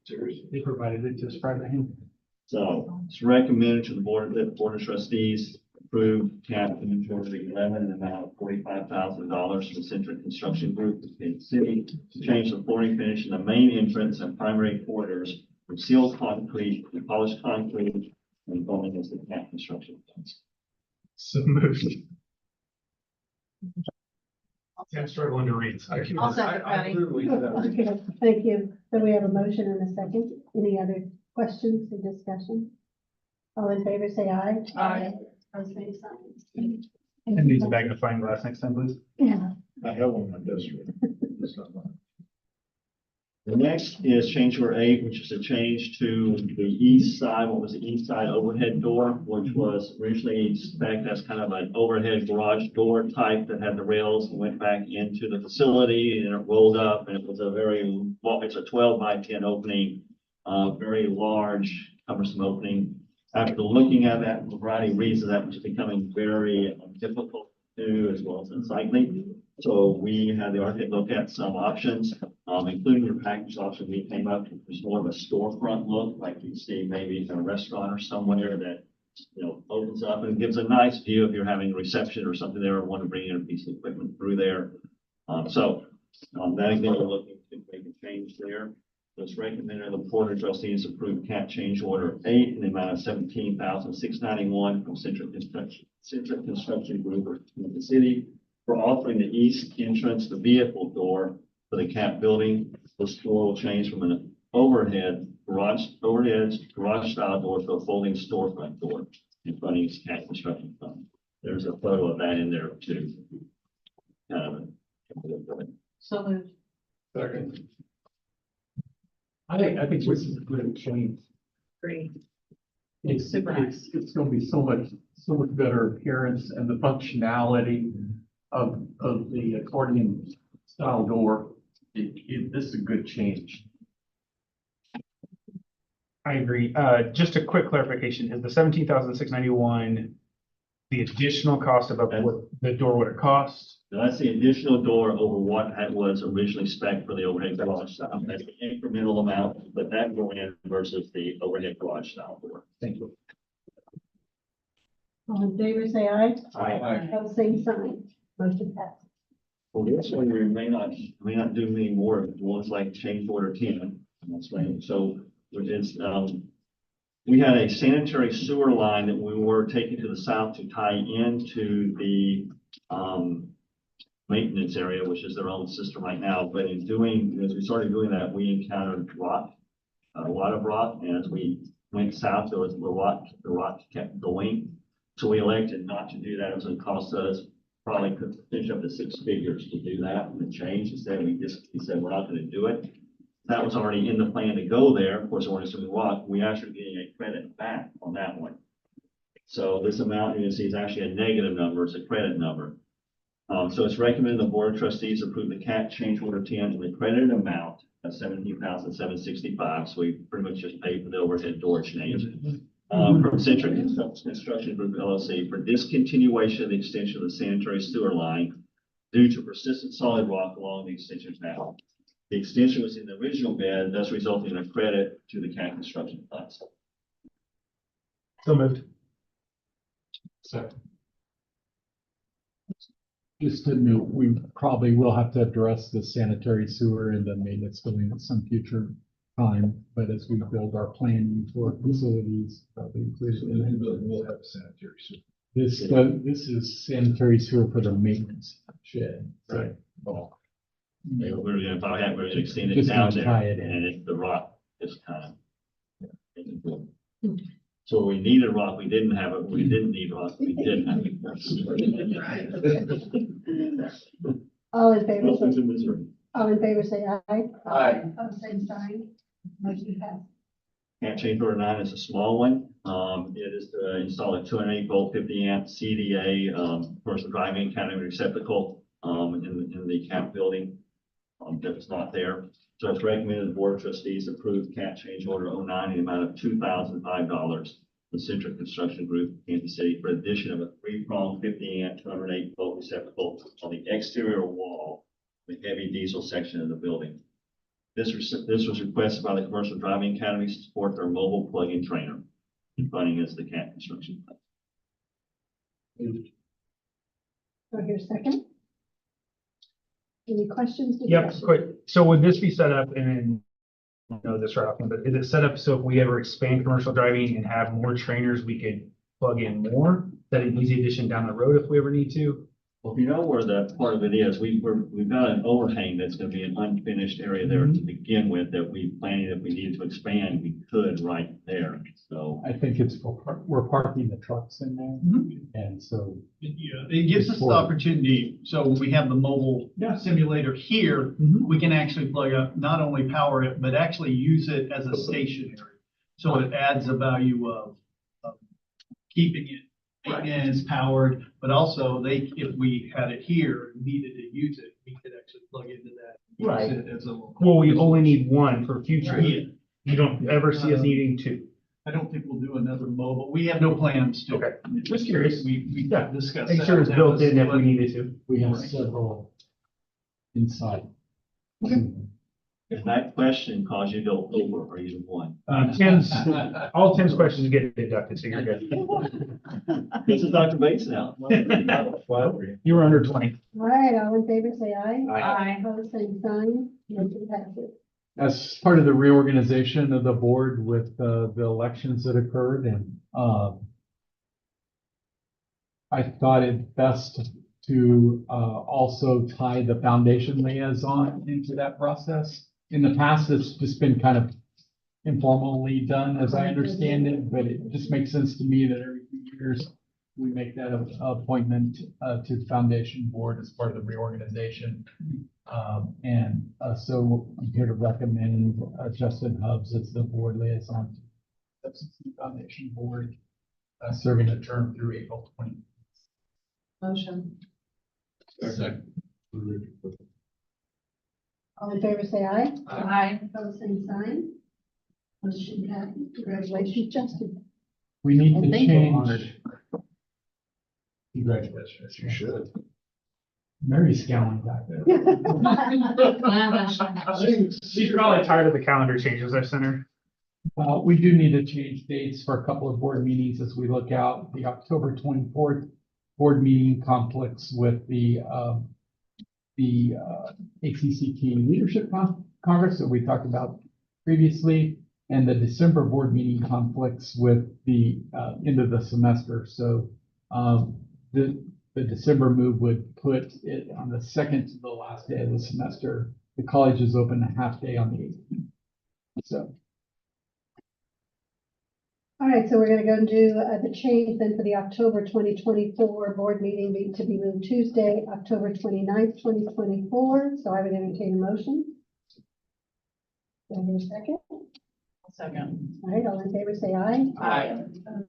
Seriously. They provided it to us privately. So it's recommended to the board of trustees approve CAT inventory 11 in the amount of $45,000 for Centric Construction Group in the city to change the flooring finish in the main entrance and primary corridors from sealed concrete to polished concrete and foaming as the CAT construction. So moved. I'm struggling to read. So I'll second, Patty. Okay, thank you. So we have a motion and a second. Any other questions or discussion? All in favor, say aye. Aye. Opposed, same sign. It needs a magnifying glass next time, please. Yeah. I have one on my desk. It's not mine. The next is change order 8, which is a change to the east side, what was the east side overhead door, which was originally spec'd as kind of an overhead garage door type that had the rails and went back into the facility and it rolled up, and it was it's a 12 by 10 opening, very large, cumbersome opening. After looking at that for a variety of reasons, that was becoming very difficult to do as well as unsightly. So we had the architect look at some options, including your package option. We came up with more of a storefront look, like you see maybe in a restaurant or somewhere that opens up and gives a nice view if you're having a reception or something there, or want to bring in a piece of equipment through there. That again, we're looking to make a change there. So it's recommended the Board of Trustees approve CAT change order 8 in the amount of $17,691 from Centric Construction Group of the city for offering the east entrance, the vehicle door for the CAT building. This door will change from an overhead garage style door to a folding storefront door in front of each CAT construction fund. There's a photo of that in there too. So moved. Second. I think this is a good change. Great. It's Super nice. It's gonna be so much better appearance and the functionality of the accordion style door. This is a good change. I agree. Just a quick clarification, is the 17,691 the additional cost above what the door would have cost? That's the additional door over what it was originally spec'd for the overhead garage style. That's the incremental amount, but that going in versus the overhead garage style door. Thank you. All in favor, say aye. Aye. Have the same sign. Motion passed. Well, this one, we may not do many more ones like change order 10. That's right. So it's, we had a sanitary sewer line that we were taking to the south to tie into the, maintenance area, which is their own system right now. But as we started doing that, we encountered rock, a lot of rock. And as we went south, there was the rock kept going. So we elected not to do that. It was going to cost us probably could finish up to 6 figures to do that and change. Instead, we said, we're not going to do it. That was already in the plan to go there. Of course, we're assuming rock. We actually getting a credit back on that one. So this amount you can see is actually a negative number. It's a credit number. So it's recommended the Board of Trustees approve the CAT change order 10 in the credited amount of $17,765. So we pretty much just paid for the overhead door change. From Centric Construction Group LLC for discontinuation of the extension of the sanitary sewer line due to persistent solid rock along the extension path. The extension was in the original bed, thus resulting in a credit to the CAT construction funds. So moved. Second. Just to note, we probably will have to address the sanitary sewer and the maintenance building at some future time, but as we build our planning for facilities, probably included in that. We'll have sanitary sewer. This is sanitary sewer for the maintenance shed. Right. Yeah, we're gonna extend it Just down gonna there, tie it in. and the rock is kind of. So we needed rock, we didn't have it. We didn't need rock, we didn't have it. All in favor, Welcome say, to Missouri. all in favor, say aye. Aye. Have the same sign. Motion passed. CAT change order 9 is a small one. It is to install a 208 volt 50 amp CDA, commercial driving academy receptacle, in the CAT building. That was not there. So it's recommended the Board of Trustees approve CAT change order 09 in the amount of $2,005. The Centric Construction Group, Kansas City, for addition of a 3-prong 50 amp 208 volt receptacle on the exterior wall, the heavy diesel section of the building. This was requested by the Commercial Driving Academy to support their mobile plug-in trainer. Funding is the CAT construction. Do I hear a second? Any questions? Yep, quick. So would this be set up and I know this right off, but is it set up so if we ever expand commercial driving and have more trainers, we could plug in more? Is that an easy addition down the road if we ever need to? Well, if you know where the part of it is, we've got an overhang that's going to be an unfinished area there to begin with that we planning if we needed to expand, we could right there. So I think we're parking the trucks in there, and so. Yeah, it gives us the opportunity, so when we have the mobile simulator here, we can actually plug up, not only power it, but actually use it as a stationary. So it adds a value of keeping it maintenance powered, but also if we had it here, needed to use it, we could actually plug into that. and Right. use it as a- Well, we only need one for future. Yeah. You don't ever see us needing two. I don't think we'll do another mobile. We have no plans to. Okay, just curious. We Yeah. discussed. Make that. sure it's That built was in if we what- needed to. We have several inside. If that question caused you to go over or you won. All 10's questions get deducted, so you're good. This is Dr. Bates now. You were under 20. All right, all in favor, say aye. Aye. Opposed, same sign. Motion passes. As part of the reorganization of the board with the elections that occurred, and I thought it best to also tie the foundation liaison into that process. In the past, it's just been kind of informally done, as I understand it, but it just makes sense to me that every few years we make that appointment to the foundation board as part of the reorganization. So I'm here to recommend Justin Hubbs as the board liaison to the Substance Foundation Board, serving a term through April 20. Motion. Second. All in favor, say aye. Aye. Opposed, same sign. Motion passes. Congratulations, Justin. We need And to thank you. change. Congratulations. You should. Mary's scowling back there. She's probably tired of the calendar changes I've sent her. We do need to change dates for a couple of board meetings as we look out. The October 24th board meeting conflicts with the ACCT Leadership Congress that we talked about previously, and the December board meeting conflicts with the end of the semester. So the December move would put it on the second to the last day of the semester. The college is open a half day on the 18th. So. All right, so we're gonna go and do the change then for the October 2024 board meeting to be moved Tuesday, October 29th, 2024. So I would entertain a motion. Do I hear a second? Second. All right, all in favor, say aye. Aye.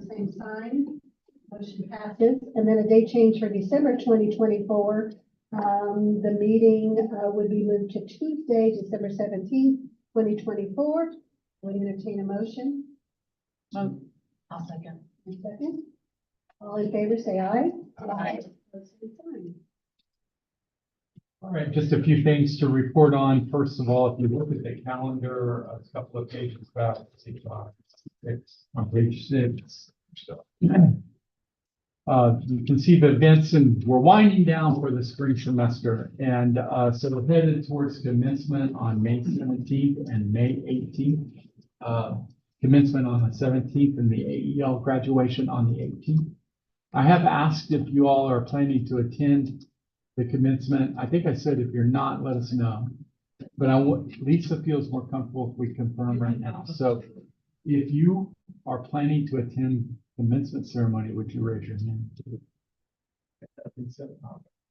Same sign. Motion passes. And then a date change for December 2024. The meeting would be moved to Tuesday, December 17th, 2024. Would entertain a motion. I'll second. A second. All in favor, say aye. Aye. Same sign. All right, just a few things to report on. First of all, if you look at the calendar, a couple of pages back, on page 6. You can see the events, and we're winding down for the spring semester. And so we're headed towards commencement on May 17th and May 18th. Commencement on the 17th and the AEL graduation on the 18th. I have asked if you all are planning to attend the commencement. I think I said if you're not, let us know. But Lisa feels more comfortable if we confirm right now. So if you are planning to attend commencement ceremony, would you raise your hand? I think so.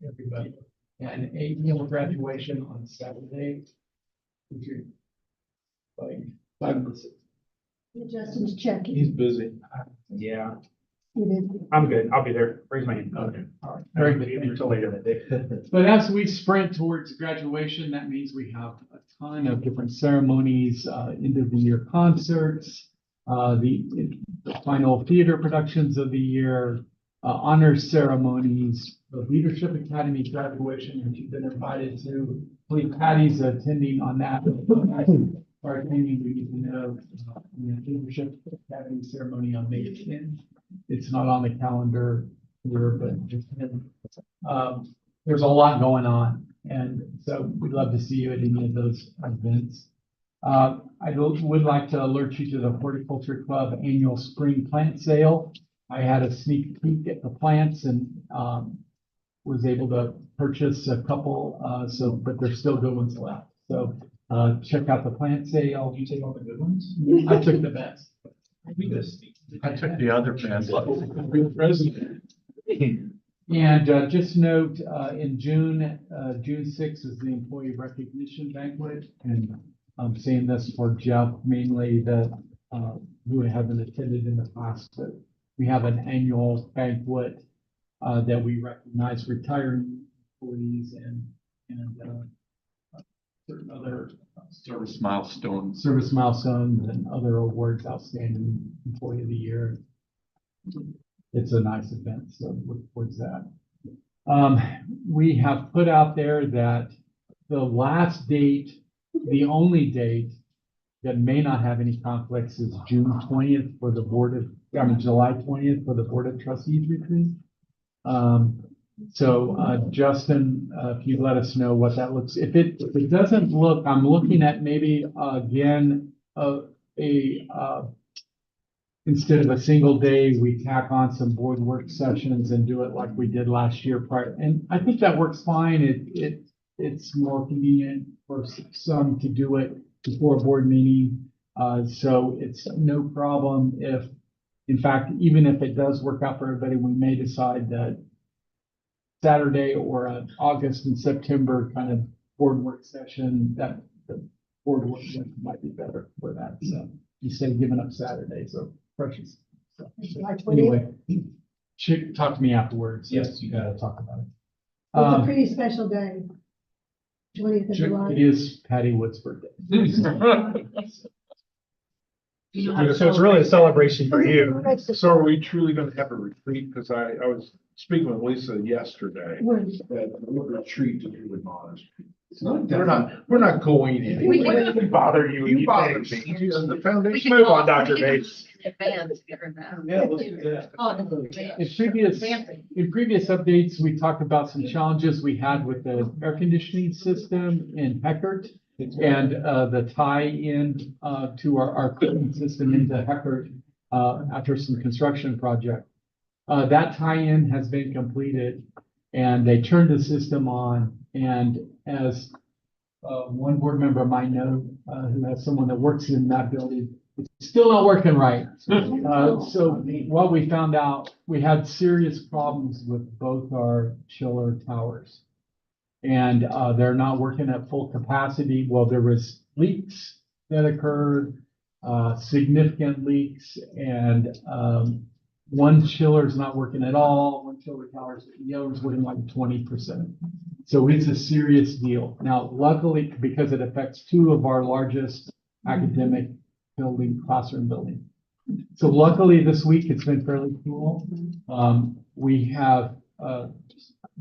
Everybody. And AEL graduation on Saturday. Would you? Justin's checking. He's busy. Yeah, He did. I'm good. I'll be there. Raise my hand. Okay. All right. Very Very good. good. Until later that day. But as we sprint towards graduation, that means we have a ton of different ceremonies, end of the year concerts, the final theater productions of the year, honor ceremonies, the Leadership Academy graduation, which you've been invited to. I believe Patty's attending on that. Or attending, we need to know, the Leadership Academy ceremony on May 10th. It's not on the calendar here, but just, there's a lot going on. And so we'd love to see you at any of those events. I would like to alert you to the Horticulture Club annual spring plant sale. I had a sneak peek at the plants and was able to purchase a couple, but there's still good ones left. So check out the plant sale. You take all the good ones? I took the best. I took the other best. And just note, in June 6th is the employee recognition banquet. And I'm saying this for Jeff mainly, that who haven't attended in the past, but we have an annual banquet that we recognize retiring employees and certain other Service milestones. and other awards, outstanding employee of the year. It's a nice event, so look towards that. We have put out there that the last date The only date that may not have any conflicts is June 20th for the July 20th for the Board of Trustees retreat. Justin, if you let us know what that looks, if it doesn't look, I'm looking at maybe again, instead of a single day, we tack on some board work sessions and do it like we did last year prior. And I think that works fine. It's more convenient for some to do it before a board meeting. So it's no problem if, in fact, even if it does work out for everybody, we may decide that Saturday or an August and September kind of board work session, that the board work session might be better for that. So instead of giving up Saturday, so precious. So, anyway, talk to me afterwards. Yes, you gotta talk about it. It's a pretty special day. 20th of July. It is Patty Wood's birthday. So it's really a celebration for you. So are we truly gonna have a retreat? Because I was speaking with Lisa yesterday, that we're retreat to do with monastery. We're not going anywhere. We bother you. You bother me. The foundation. Move on, Dr. Bates. Yeah, let's do that. In previous updates, we talked about some challenges we had with the air conditioning system in Heckert and the tie-in to our cooling system into Heckert after some construction project. That tie-in has been completed and they turned the system on, and as one board member might know, who has someone that works in that building, it's still not working right. So what we found out, we had serious problems with both our chiller towers. And they're not working at full capacity. Well, there was leaks that occurred, significant leaks, and one chiller is not working at all. One chiller tower, the other is working like 20%. So it's a serious deal. Now, luckily, because it affects two of our largest academic classroom building. So luckily this week it's been fairly cool. We have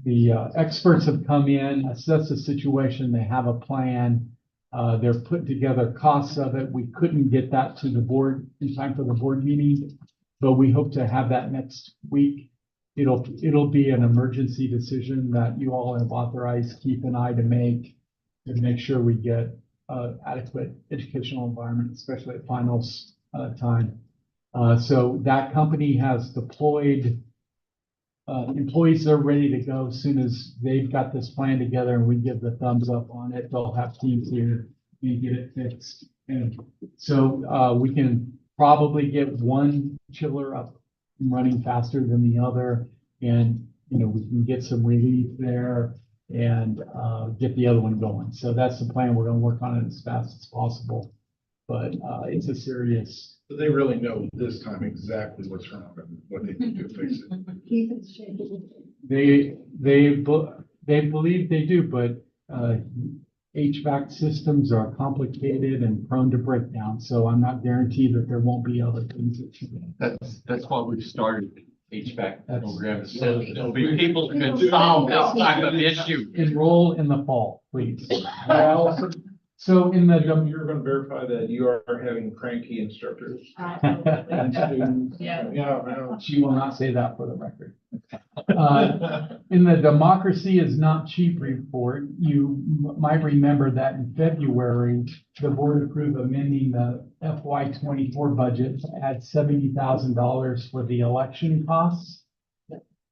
the experts have come in, assessed the situation. They have a plan. They're putting together costs of it. We couldn't get that to the board in time for the board meeting, but we hope to have that next week. It'll be an emergency decision that you all have authorized Keith and I to make sure we get adequate educational environment, especially at finals time. So that company has deployed employees that are ready to go as soon as they've got this plan together and we give the thumbs up on it. They'll have teams here and get it fixed. And so we can probably get one chiller up and running faster than the other. And, we can get some relief there and get the other one going. So that's the plan. We're going to work on it as fast as possible. But it's a serious. So they really know this time exactly what's wrong and what they can do to fix it. They believe they do, but HVAC systems are complicated and prone to breakdown. So I'm not guaranteed that there won't be other things that you can. That's why we've started HVAC program. So there'll be people who can solve this type of issue. Enroll in the fall, please. So in the You're going to verify that you are having cranky instructors. And students. Yeah, she will not say that for the record. In the Democracy is Not Cheap report, you might remember that in February, the board approved amending the FY24 budget to add $70,000 for the election costs.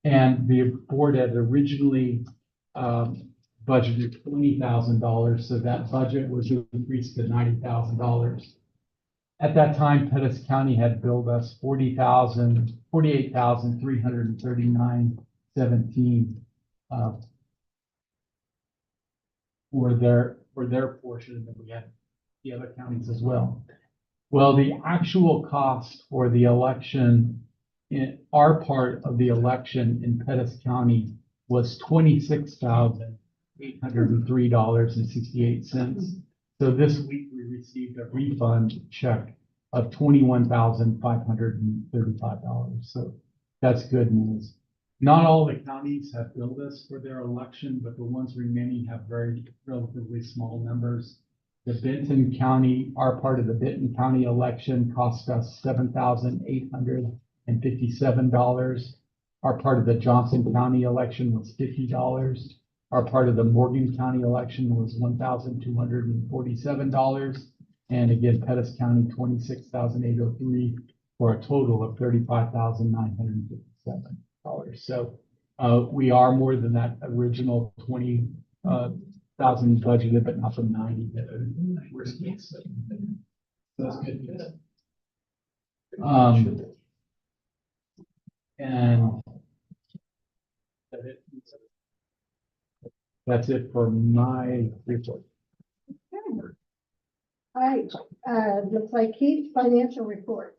And the board had originally budgeted $20,000, so that budget was increased to $90,000. At that time, Pettis County had billed us $48,339.17 for their portion, and then we had the other counties as well. Well, the actual cost for the election, in our part of the election in Pettis County, was $26,803.68. So this week we received a refund check of $21,535. So that's good news. Not all the counties have billed us for their election, but the ones remaining have very relatively small numbers. The Benton County, our part of the Benton County election cost us $7,857. Our part of the Johnson County election was $50. Our part of the Morgan County election was $1,247. And again, Pettis County, $26,803 for a total of $35,957. So we are more than that original 20,000 budgeted, but not the 90 that we're supposed to. That's good news. And that's it for my report. All right, looks like Keith's financial reports.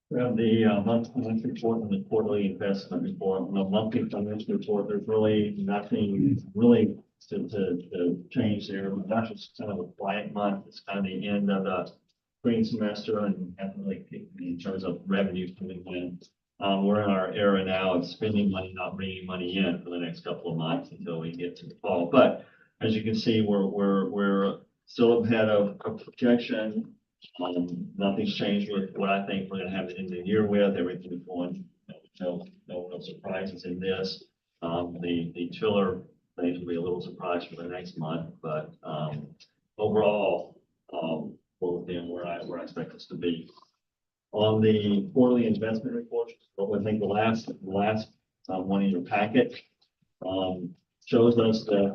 We have the monthly report and the quarterly investment report. On the monthly financial report, there's really nothing really to change there. That's just kind of a quiet month. It's kind of the end of the spring semester and haven't really kicked in terms of revenue coming in. We're in our era now of spending money, not bringing money in for the next couple of months until we get to the fall. But as you can see, we're still ahead of projection. Nothing's changed with what I think we're gonna have the end of the year with. Everything's going, no surprises in this. The chiller things will be a little surprise for the next month, but overall, we're within where I expect us to be. On the quarterly investment report, what I think the last one in your packet shows us that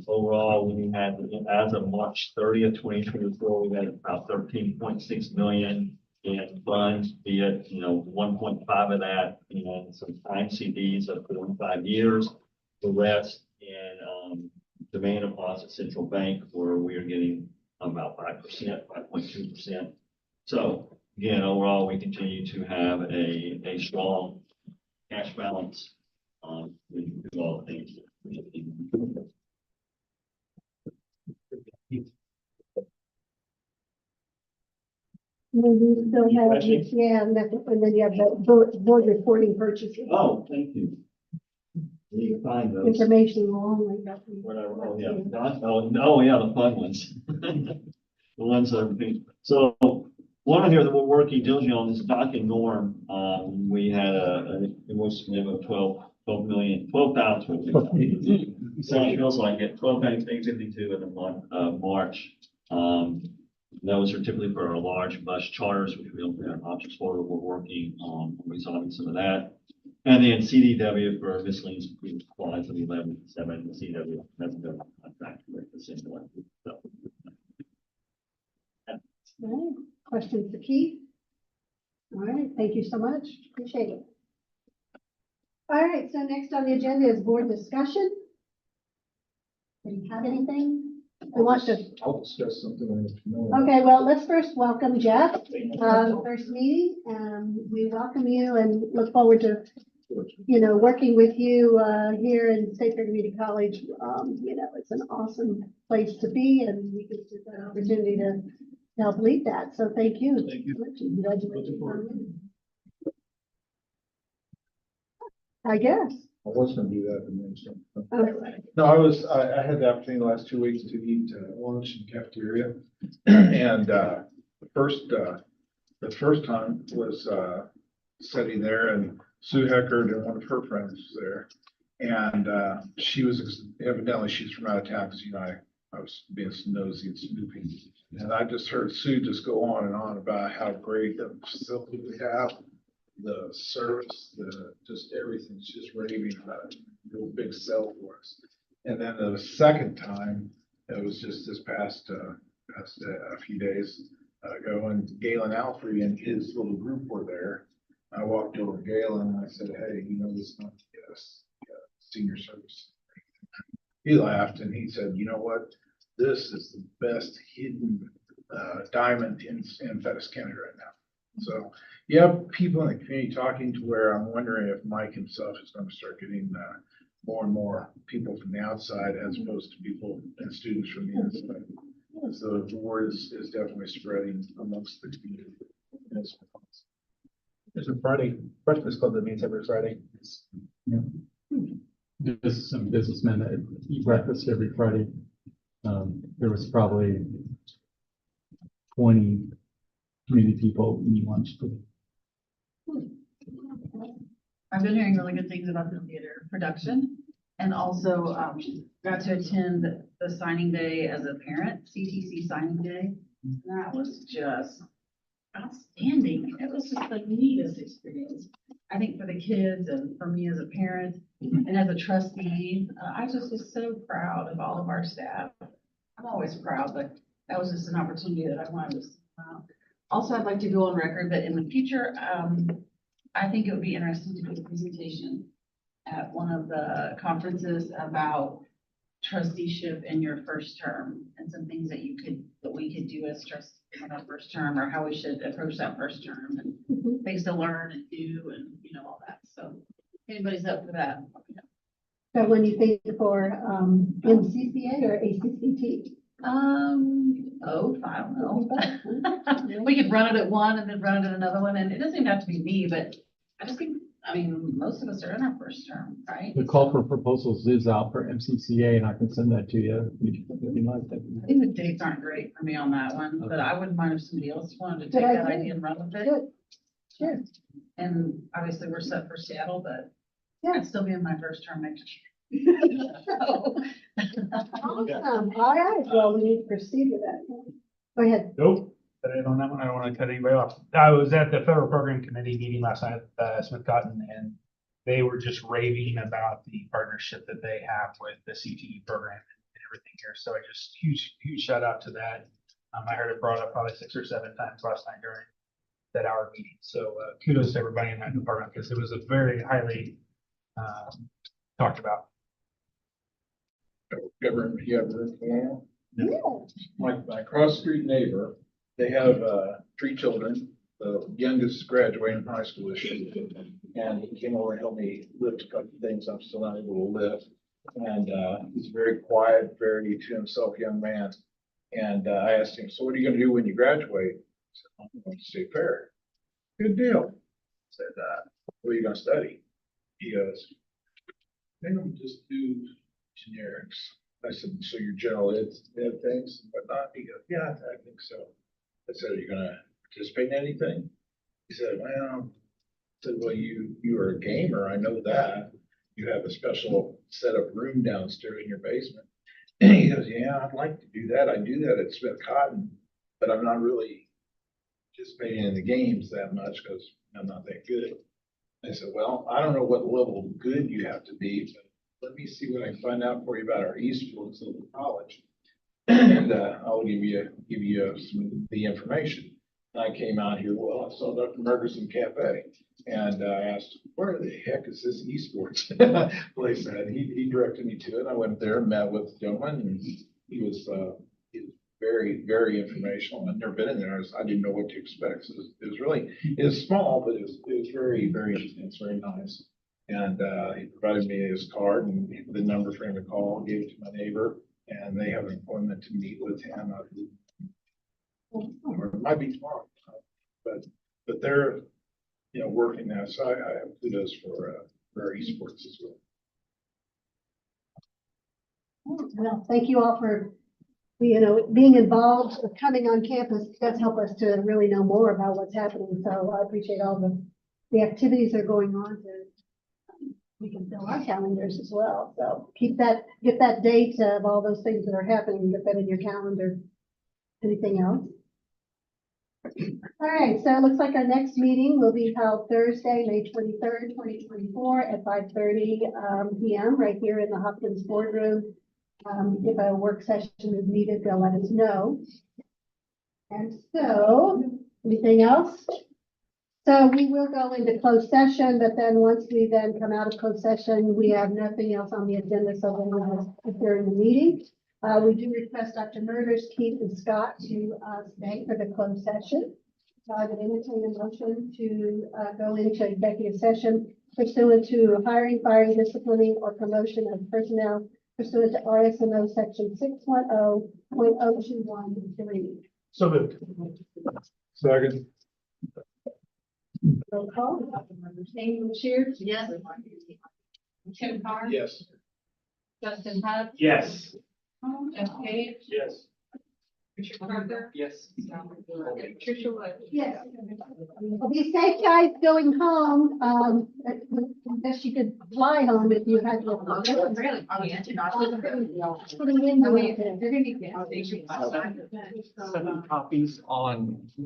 overall, we had, as of March 30th, 2024, we had about 13.6 million in funds, be it, 1.5 of that, some time CDs of 45 years. The rest in demand deposit central bank, where we are getting about 5%, 5.2%. So again, overall, we continue to have a strong cash balance. We can do all the things. We still have, questions? yeah, and then you have the board reporting purchases. Oh, thank you. You can find those. Information only. Whatever, oh, yeah, oh, yeah, the fun ones. The ones that are being, so one here that we're working diligently on is Doc and Norm. We had an invoice of 12,000. So it feels like it, 12,852 in the month of March. Those are typically for our large bus charters, which we don't have options for, but we're working on resolving some of that. And then CDW for miscellaneous supplies of 11.7, CDW has a government contract with the same one. So. All right. Questions for Keith? All right, thank you so much. Appreciate it. All right, so next on the agenda is board discussion. Do you have anything? We want to. I'll discuss something. Okay, well, let's first welcome Jeff, first meeting. We welcome you and look forward to, working with you here in State Fair Community College. It's an awesome place to be, and we get an opportunity to help lead that. So thank you. Thank you. Congratulations. I guess. I was gonna do that, and then some. Okay. No, I had the opportunity the last 2 weeks to eat lunch in cafeteria. And the first time was sitting there, and Sue Heckard and one of her friends was there. And she was, evidently she's from out of town, because, I was being nosy and snooping. And I just heard Sue just go on and on about how great the facility we have, the service, just everything's just raving about it. Real big sell for us. And then the second time, it was just this past a few days ago, and Galen Alfrey and his little group were there. I walked over to Galen and I said, "Hey, this is not senior service." He laughed and he said, "You know what? This is the best hidden diamond in Pettis County right now." So you have people in the community talking to where I'm wondering if Mike himself is going to start getting more and more people from the outside as opposed to people and students from the inside. So the word is definitely spreading amongst the community. There's a Friday breakfast club that meets every Friday. There's some businessmen that eat breakfast every Friday. there was probably 20 community people eating lunch. I've been hearing really good things about the theater production, and also, got to attend the signing day as a parent, CTC signing day. And that was just outstanding. It was just the neatest experience. I think for the kids and for me as a parent and as a trustee, I just was so proud of all of our staff. I'm always proud, but that was just an opportunity that I wanted to. Also, I'd like to go on record that in the future, I think it would be interesting to do a presentation at one of the conferences about trusteeship in your first term and some things that we could do as trustees in our first term, or how we should approach that first term and things to learn and do and, all that. So if anybody's up for that. So when you think for, MCCA or ACCT? I don't know. We could run it at one and then run it at another one, and it doesn't even have to be me, but I just think, most of us are in our first term, right? The call for proposals is out for MCCA, and I can send that to you. If you like that. I think the dates aren't great for me on that one, but I wouldn't mind if somebody else wanted to Good take that idea. idea and run with it. Good. Sure. And obviously, we're set for Seattle, but Yeah. I'd still be in my first term next year. Awesome. All right. Well, we need to proceed with that. Go ahead. Nope. But I don't want to cut anybody off. I was at the Federal Program Committee meeting last night at Smith Cotton, and they were just raving about the partnership that they have with the CTE program and everything here. So I just huge shout out to that. I heard it brought up probably 6 or 7 times last night during that hour meeting. So kudos to everybody in that department, because it was a very highly talked about. Government, you have room for Yeah. my cross street neighbor, they have, 3 children. The youngest is graduating from high school this year. And he came over and helped me lift a couple of things I'm still not able to lift. And, he's a very quiet, very to himself young man. And, I asked him, so what are you gonna do when you graduate? He said, I'm going to State Fair. Good deal. I said, what are you gonna study? He goes, I think I'm just do generics. I said, so your general ed things and whatnot? He goes, yeah, I think so. I said, are you gonna participate in anything? He said, well, you are a gamer, I know that. You have a special set up room downstairs in your basement. And he goes, yeah, I'd like to do that. I do that at Smith Cotton, but I'm not really participating in the games that much because I'm not that good. I said, well, I don't know what level of good you have to be, but let me see what I can find out for you about our esports at the college. And I'll give you some of the information. And I came out here, well, I saw Dr. Mergerson Cafe, and I asked, where the heck is this esports place at? He directed me to it. I went there and met with the gentleman, and he was very, very informational. I'd never been in there. I didn't know what to expect. So it was small, but it was very, very interesting. It's very nice. And he provided me his card and the number for him to call, gave it to my neighbor, and they have an appointment to meet with him. Or it might be tomorrow, but they're, working now. So I have kudos for our esports as well. Well, thank you all for, being involved, coming on campus. It does help us to really know more about what's happening. So I appreciate all the activities that are going on. We can fill our calendars as well. So get that date of all those things that are happening, get that in your calendar. Anything else? All right, so it looks like our next meeting will be held Thursday, May 23rd, 2024 at 5:30 p.m. right here in the Hopkins boardroom. If a work session is needed, they'll let us know. And so, anything else? So we will go into closed session, but then once we then come out of closed session, we have nothing else on the agenda, so then we'll adjourn the meeting. We do request Dr. Murders, Keith, and Scott to stay for the closed session. So I would entertain a motion to go into executive session pursuant to hiring, firing, disciplining, or promotion of personnel pursuant to RSMO section 610.0213. So moved. Second. Roll call. Amy Shears? Yes. Tim Carr? Yes. Justin Hub? Yes. Jeff Page, Yes. Richard Parker. Yes. Tricia Wood. Yes. Well, be safe, guys, going home. I guess you could fly home if you had. Really? Putting in the. You're gonna be gas station. 7 copies on